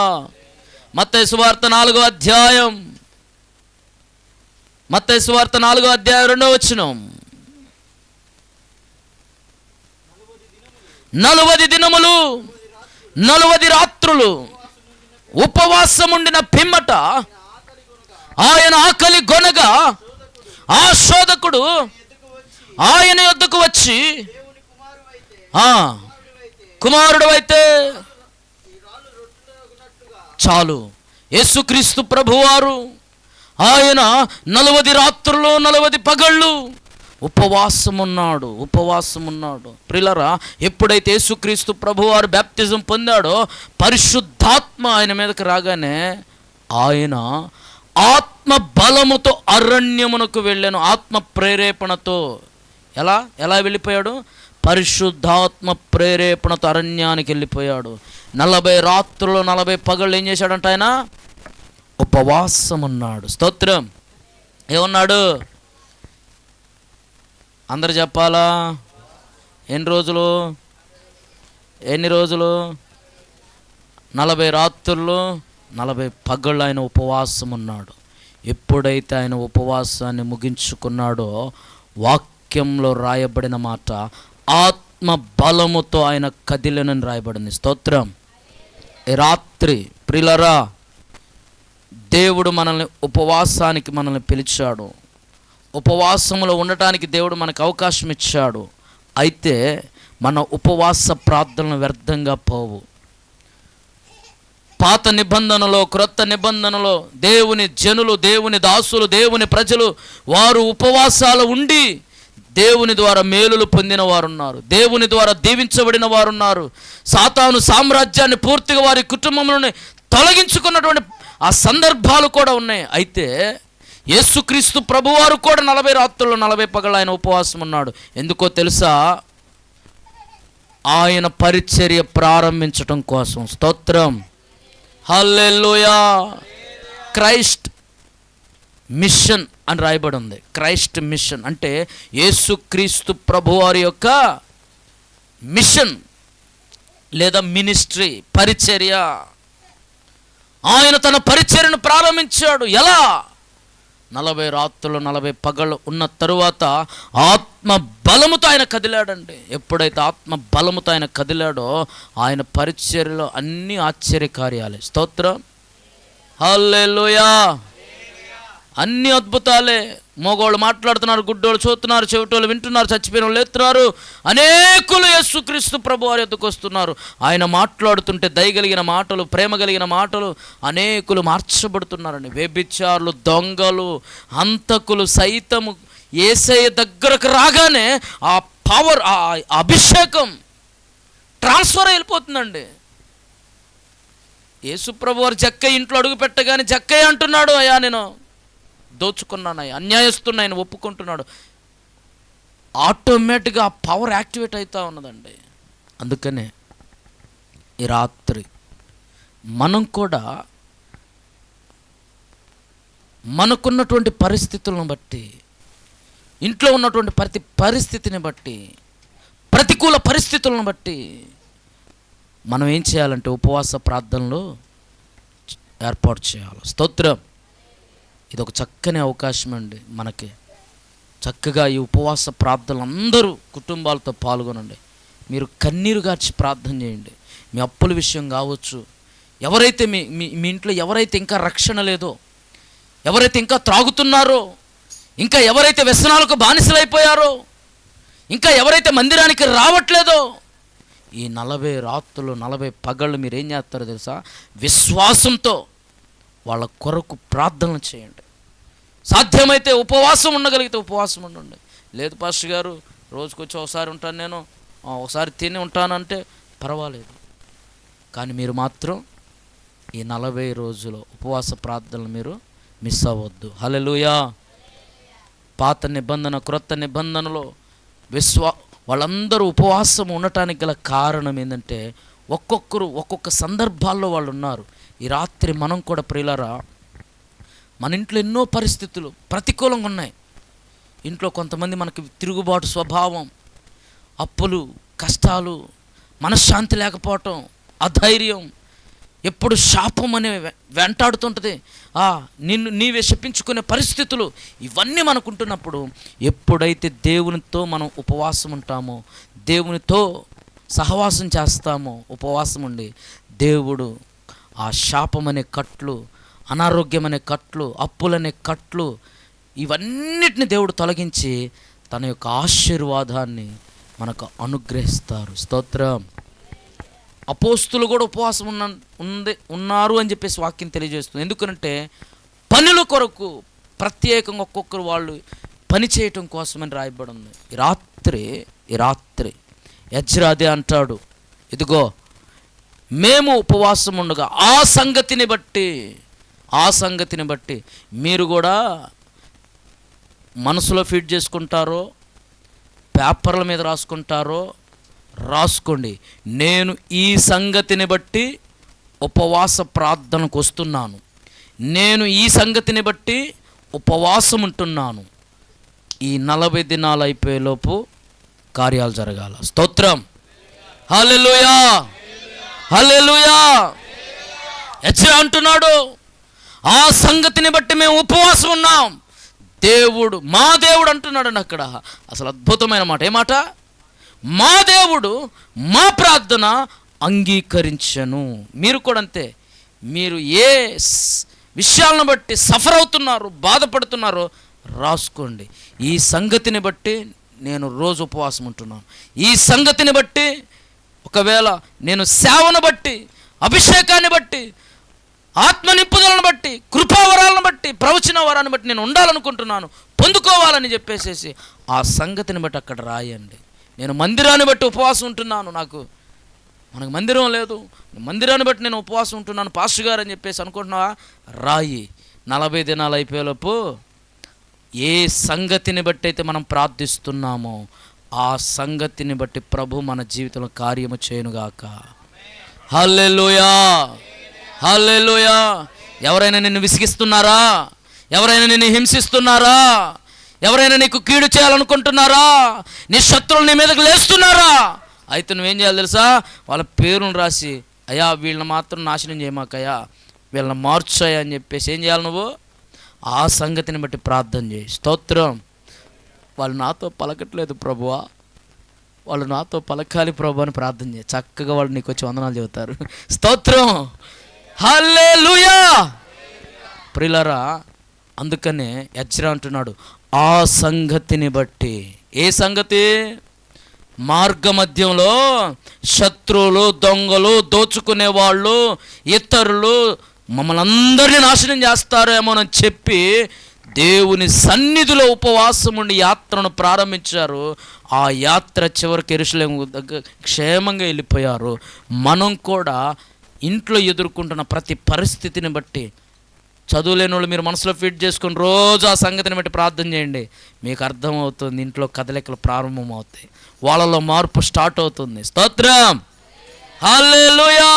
మత్తయి సువార్త 4వ అధ్యాయం, మత్తయి సువార్త 4వ అధ్యాయం 2వ వచనం. 40 దినములు 40 రాత్రులు ఉపవాసముండిన పిమ్మట ఆయన ఆకలి గొనగా ఆ శోధకుడు ఆయన యొద్దకు వచ్చి, కుమారుడు అయితే చాలు. యేసుక్రీస్తు ప్రభువారు ఆయన 40 రాత్రులు 40 పగళ్ళు ఉపవాసం ఉన్నాడు. ప్రియులారా, ఎప్పుడైతే యేసుక్రీస్తు ప్రభువారు బ్యాప్టిజం పొందాడో పరిశుద్ధాత్మ ఆయన మీదకి రాగానే ఆయన ఆత్మ బలముతో అరణ్యమునకు వెళ్ళాను. ఆత్మ ప్రేరేపణతో. ఎలా వెళ్ళిపోయాడు? పరిశుద్ధాత్మ ప్రేరేపణతో అరణ్యానికి వెళ్ళిపోయాడు. 40 రాత్రులు 40 పగళ్ళు ఏం చేశాడంట? ఆయన ఉపవాసం ఉన్నాడు. స్తోత్రం. ఏమన్నాడు? అందరు చెప్పాలా? ఎన్ని రోజులు? 40 రాత్రులు 40 పగళ్ళు ఆయన ఉపవాసం ఉన్నాడు. ఎప్పుడైతే ఆయన ఉపవాసాన్ని ముగించుకున్నాడో వాక్యంలో రాయబడిన మాట, ఆత్మ బలముతో ఆయన కదిలెనని రాయబడింది. స్తోత్రం. ఈ రాత్రి ప్రియులారా, దేవుడు మనల్ని ఉపవాసానికి పిలిచాడు. ఉపవాసంలో ఉండటానికి దేవుడు మనకు అవకాశం ఇచ్చాడు. అయితే మన ఉపవాస ప్రార్థనలు వ్యర్థంగా పోవు. పాత నిబంధనలో, క్రొత్త నిబంధనలో దేవుని జనులు, దేవుని దాసులు, దేవుని ప్రజలు వారు ఉపవాసాలు ఉండి దేవుని ద్వారా మేలులు పొందిన వారు ఉన్నారు, దేవుని ద్వారా దీవించబడిన వారు ఉన్నారు. సాతాను సామ్రాజ్యాన్ని పూర్తిగా వారి కుటుంబంలోనే తొలగించుకున్నటువంటి ఆ సందర్భాలు కూడా ఉన్నాయి. అయితే యేసుక్రీస్తు ప్రభువారు కూడా 40 రాత్రులు 40 పగళ్ళు ఆయన ఉపవాసం ఉన్నాడు. ఎందుకో తెలుసా? ఆయన పరిచర్య ప్రారంభించటం కోసం. స్తోత్రం, హల్లెలూయా. క్రైస్ట్ మిషన్ అని రాయబడి ఉంది. క్రైస్ట్ మిషన్ అంటే యేసుక్రీస్తు ప్రభువారి యొక్క మిషన్ లేదా మినిస్ట్రీ, పరిచర్య. ఆయన తన పరిచర్యను ప్రారంభించాడు. ఎలా? 40 రాత్రులు 40 పగళ్ళు ఉన్న తరువాత ఆత్మ బలముతో ఆయన కదిలాడండి. ఎప్పుడైతే ఆత్మ బలముతో ఆయన కదిలాడో ఆయన పరిచర్యలో అన్ని ఆశ్చర్యకార్యాలే. స్తోత్రం, హల్లెలూయా. అన్ని అద్భుతాలే. మగవాళ్ళు మాట్లాడుతున్నారు, గుడ్డోళ్ళు చూస్తున్నారు, చెవిటోళ్ళు వింటున్నారు, చచ్చిపోయిన వాళ్ళు లేస్తున్నారు. అనేకులు యేసుక్రీస్తు ప్రభు వారి యొద్దకు వస్తున్నారు. ఆయన మాట్లాడుతుంటే దయగలిగిన మాటలు, ప్రేమ కలిగిన మాటలు అనేకులు మార్చబడుతున్నారండి. వ్యభిచారులు, దొంగలు, హంతకులు సైతము యేసయ్య దగ్గరకు రాగానే ఆ పవర్, ఆ అభిషేకం ట్రాన్స్ఫర్ అయిపోతుందండి. యేసు ప్రభు వారు జక్కయ్య ఇంట్లో అడుగు పెట్టగానే జక్కయ్య అంటున్నాడు, అయ్యా నేను దోచుకున్నానయ్యా, అన్యాయస్తున్నాయని ఒప్పుకుంటున్నాడు. ఆటోమేటిక్గా ఆ పవర్ యాక్టివేట్ అవుతూ ఉన్నదండి. అందుకనే ఈ రాత్రి మనం కూడా మనకున్నటువంటి పరిస్థితులను బట్టి, ఇంట్లో ఉన్నటువంటి ప్రతి పరిస్థితిని బట్టి, ప్రతికూల పరిస్థితులను బట్టి మనం ఏం చేయాలంటే ఉపవాస ప్రార్థనలు ఏర్పాటు చేయాలి. స్తోత్రం. ఇది ఒక చక్కని అవకాశం అండి మనకి. చక్కగా ఈ ఉపవాస ప్రార్థనలు అందరూ కుటుంబాలతో పాల్గొనండి. మీరు కన్నీరు గార్చి ప్రార్థన చేయండి. మీ అప్పుల విషయం కావచ్చు, ఎవరైతే మీ ఇంట్లో ఎవరైతే ఇంకా రక్షణ లేదో, ఎవరైతే ఇంకా త్రాగుతున్నారో, ఇంకా ఎవరైతే వ్యసనాలకు బానిసలైపోయారో, ఇంకా ఎవరైతే మందిరానికి రావట్లేదో, ఈ 40 రాత్రులు 40 పగళ్ళు మీరు ఏం చేస్తారో తెలుసా? విశ్వాసంతో వాళ్ళ కొరకు ప్రార్థనలు చేయండి. సాధ్యమైతే ఉపవాసం ఉండగలిగితే ఉపవాసం ఉండండి. లేదు పాస్టర్ గారు రోజుకొచ్చి ఒకసారి ఉంటాను, నేను ఒకసారి తిని ఉంటానంటే పర్వాలేదు. కానీ మీరు మాత్రం ఈ 40 రోజులు ఉపవాస ప్రార్థనలు మీరు మిస్ అవ్వద్దు. హల్లెలూయా. పాత నిబంధన, క్రొత్త నిబంధనలో వాళ్ళందరూ ఉపవాసం ఉండటానికి గల కారణం ఏంటంటే ఒక్కొక్కరు ఒక్కొక్క సందర్భాల్లో వాళ్ళు ఉన్నారు. ఈ రాత్రి మనం కూడా ప్రియులారా, మన ఇంట్లో ఎన్నో పరిస్థితులు ప్రతికూలంగా ఉన్నాయి. ఇంట్లో కొంతమంది మనకి తిరుగుబాటు స్వభావం, అప్పులు, కష్టాలు, మనశ్శాంతి లేకపోవటం, అధైర్యం, ఎప్పుడు శాపం అనే వెంటాడుతుంటుంది. నీవే శపించుకునే పరిస్థితులు ఇవన్నీ మనకుంటున్నప్పుడు ఎప్పుడైతే దేవునితో మనం ఉపవాసం ఉంటామో, దేవునితో సహవాసం చేస్తామో, ఉపవాసం ఉండి దేవుడు ఆ శాపం అనే కట్లు, అనారోగ్యం అనే కట్లు, అప్పులనే కట్లు ఇవన్నిటిని దేవుడు తొలగించి తన యొక్క ఆశీర్వాదాన్ని మనకు అనుగ్రహిస్తారు. స్తోత్రం. అపోస్తులు కూడా ఉపవాసం ఉన్నారు అని చెప్పేసి వాక్యం తెలియజేస్తుంది. ఎందుకంటే పనుల కొరకు ప్రత్యేకంగా ఒక్కొక్కరు వాళ్ళు పని చేయటం కోసమని రాయబడి ఉంది. ఈ రాత్రి ఎజ్రా అదే అంటాడు, ఇదిగో మేము ఉపవాసం ఉండగా ఆ సంగతిని బట్టి మీరు కూడా మనసులో ఫీడ్ చేసుకుంటారో, పేపర్ల మీద రాసుకోండి. నేను ఈ సంగతిని బట్టి ఉపవాస ప్రార్థనకు వస్తున్నాను, నేను ఈ సంగతిని బట్టి ఉపవాసం ఉంటున్నాను. ఈ 40 దినాలు అయిపోయేలోపు కార్యాలు జరగాల. స్తోత్రం, హల్లెలూయా, హల్లెలూయా. ఎజ్రా అంటున్నాడు, ఆ సంగతిని బట్టి మేము ఉపవాసం ఉన్నాం. మా దేవుడు అంటున్నాడు అక్కడ. అసలు అద్భుతమైన మాట. ఏ మాట? మా దేవుడు మా ప్రార్థన అంగీకరించను. మీరు కూడా అంతే. మీరు ఏ విషయాలను బట్టి సఫర్ అవుతున్నారో, బాధపడుతున్నారో రాసుకోండి. ఈ సంగతిని బట్టి నేను రోజు ఉపవాసం ఉంటున్నాను. ఈ సంగతిని బట్టి, ఒకవేళ నేను సేవను బట్టి, అభిషేకాన్ని బట్టి, ఆత్మ నింపుదలను బట్టి, కృపావరాలను బట్టి, ప్రవచన వరాన్ని బట్టి నేను ఉండాలనుకుంటున్నాను, పొందుకోవాలని చెప్పేసేసి ఆ సంగతిని బట్టి అక్కడ రాయండి. నేను మందిరాన్ని బట్టి ఉపవాసం ఉంటున్నాను, మనకు మందిరం లేదు, మందిరాన్ని బట్టి నేను ఉపవాసం ఉంటున్నాను పాస్టర్ గారు అని చెప్పేసి అనుకుంటున్నావా? రాయి. 40 దినాలు అయిపోయేలోపు ఏ సంగతిని బట్టి అయితే మనం ప్రార్థిస్తున్నామో ఆ సంగతిని బట్టి ప్రభు మన జీవితంలో కార్యము చేయనుగాక. హల్లెలూయా, హల్లెలూయా. ఎవరైనా నిన్ను విసిగిస్తున్నారా? ఎవరైనా నిన్ను హింసిస్తున్నారా? ఎవరైనా నీకు కీడు చేయాలనుకుంటున్నారా? నీ శత్రువులు నీ మీదకి లేస్తున్నారా? అయితే నువ్వేం చేయాలి తెలుసా? వాళ్ళ పేరును రాసి, అయ్యా వీళ్ళని మాత్రం నాశనం చేయమాకయ్యా, వీళ్ళని మార్చాయా అని చెప్పేసి ఏం చేయాలి? నువ్వు ఆ సంగతిని బట్టి ప్రార్థన చేయి. స్తోత్రం. వాళ్ళు నాతో పలకట్లేదు ప్రభువా, వాళ్ళు నాతో పలకాలి ప్రభు అని ప్రార్థన చేయి. చక్కగా వాళ్ళు నీకు వచ్చి వందనాలు చెబుతారు. స్తోత్రం, హల్లెలూయా. ప్రియులారా, అందుకనే ఎజ్రా అంటున్నాడు, ఆ సంగతిని బట్టి. ఏ సంగతి? మార్గ మధ్యంలో శత్రువులు, దొంగలు, దోచుకునే వాళ్ళు, ఇతరులు మమ్మల్ని అందరినీ నాశనం చేస్తారేమోనని చెప్పి దేవుని సన్నిధిలో ఉపవాసం ఉండి యాత్రను ప్రారంభించారు. ఆ యాత్ర చివరికి యెరూషలేము దగ్గర క్షేమంగా వెళ్ళిపోయారు. మనం కూడా ఇంట్లో ఎదుర్కొంటున్న ప్రతి పరిస్థితిని బట్టి, చదువులేని వాళ్ళు మీరు మనసులో ఫిట్ చేసుకుని రోజు ఆ సంగతిని బట్టి ప్రార్థన చేయండి. మీకు అర్థమవుతుంది, ఇంట్లో కదలికలు ప్రారంభమవుతాయి, వాళ్ళలో మార్పు స్టార్ట్ అవుతుంది. స్తోత్రం, హల్లెలూయా.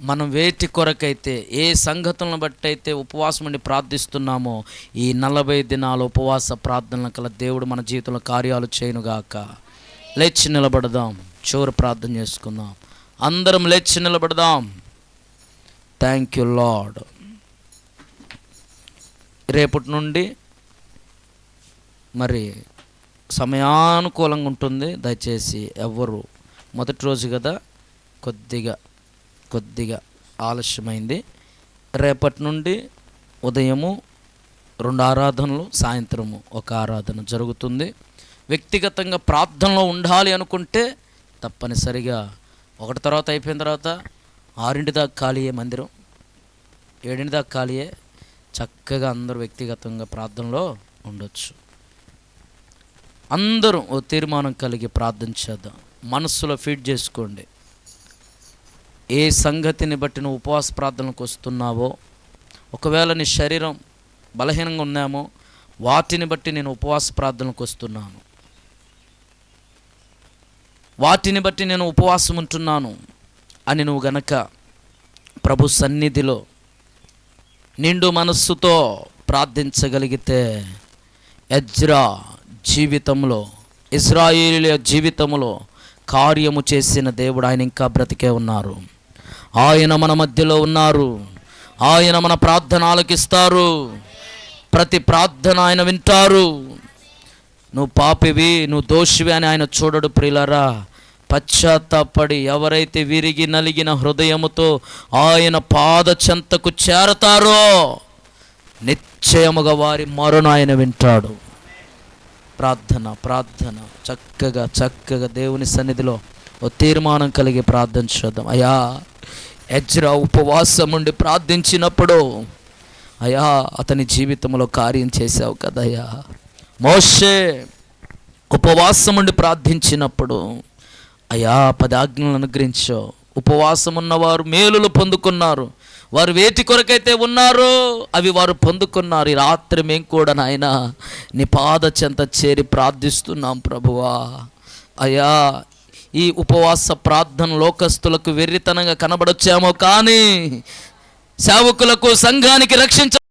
మనం వేటి కొరకైతే, ఏ సంగతులను బట్టి అయితే ఉపవాసం ఉండి ప్రార్థిస్తున్నామో ఈ 40 దినాల ఉపవాస ప్రార్థనల కల దేవుడు మన జీవితంలో కార్యాలు చేయనుగాక. లేచి నిలబడదాం, చివరి ప్రార్థన చేసుకుందాం. అందరం లేచి నిలబడదాం. Thank you Lord. రేపటి నుండి మరి సమయానుకూలంగా ఉంటుంది. దయచేసి ఎవ్వరు, మొదటి రోజు కదా కొద్దిగా ఆలస్యమైంది. రేపటి నుండి ఉదయము 2 ఆరాధనలు, సాయంత్రము 1 ఆరాధన జరుగుతుంది. వ్యక్తిగతంగా ప్రార్థనలో ఉండాలి అనుకుంటే తప్పనిసరిగా 1 తర్వాత అయిపోయిన తర్వాత 6 దాకా ఖాళీయే మందిరం, 7 దాకా ఖాళీయే. చక్కగా అందరూ వ్యక్తిగతంగా ప్రార్థనలో ఉండొచ్చు. అందరూ ఓ తీర్మానం కలిగి ప్రార్థన చేద్దాం. మనస్సులో ఫీడ్ చేసుకోండి. ఏ సంగతిని బట్టి నువ్వు ఉపవాస ప్రార్థనలకు వస్తున్నావో, ఒకవేళ నీ శరీరం బలహీనంగా ఉన్నామో వాటిని బట్టి నేను ఉపవాస ప్రార్థనలకు వస్తున్నాను, వాటిని బట్టి నేను ఉపవాసం ఉంటున్నాను అని నువ్వు గనక ప్రభు సన్నిధిలో నిండు మనస్సుతో ప్రార్థించగలిగితే, ఎజ్రా జీవితంలో, ఇశ్రాయేలీయుల జీవితంలో కార్యము చేసిన దేవుడు ఆయన ఇంకా బ్రతికే ఉన్నారు. ఆయన మన మధ్యలో ఉన్నారు. ఆయన మన ప్రార్థన ఆలకిస్తారు. ప్రతి ప్రార్థన ఆయన వింటారు. నువ్వు పాపివి, నువ్వు దోషివి అని ఆయన చూడడు. ప్రియులారా, పశ్చాత్తాపడి ఎవరైతే విరిగి నలిగిన హృదయముతో ఆయన పాద చెంతకు చేరతారో నిశ్చయముగా వారి మొరను ఆయన వింటాడు. ప్రార్థన చక్కగా దేవుని సన్నిధిలో ఓ తీర్మానం కలిగి ప్రార్థన చేద్దాం. అయ్యా, ఎజ్రా ఉపవాసం ఉండి ప్రార్థించినప్పుడు అయ్యా అతని జీవితంలో కార్యం చేశావు కదయ్యా. మోషే ఉపవాసం ఉండి ప్రార్థించినప్పుడు అయ్యా 10 ఆజ్ఞలను అనుగ్రహించావు. ఉపవాసం ఉన్నవారు మేలులు పొందుకున్నారు. వారు వేటి కొరకైతే ఉన్నారో అవి వారు పొందుకున్నారు. ఈ రాత్రి మేము కూడా నాయన నీ పాద చెంత చేరి ప్రార్థిస్తున్నాం ప్రభువా. అయ్యా, ఈ ఉపవాస ప్రార్థన లోకస్తులకు వెర్రితనంగా కనబడొచ్చామో కానీ సేవకులకు, సంఘానికి రక్షించ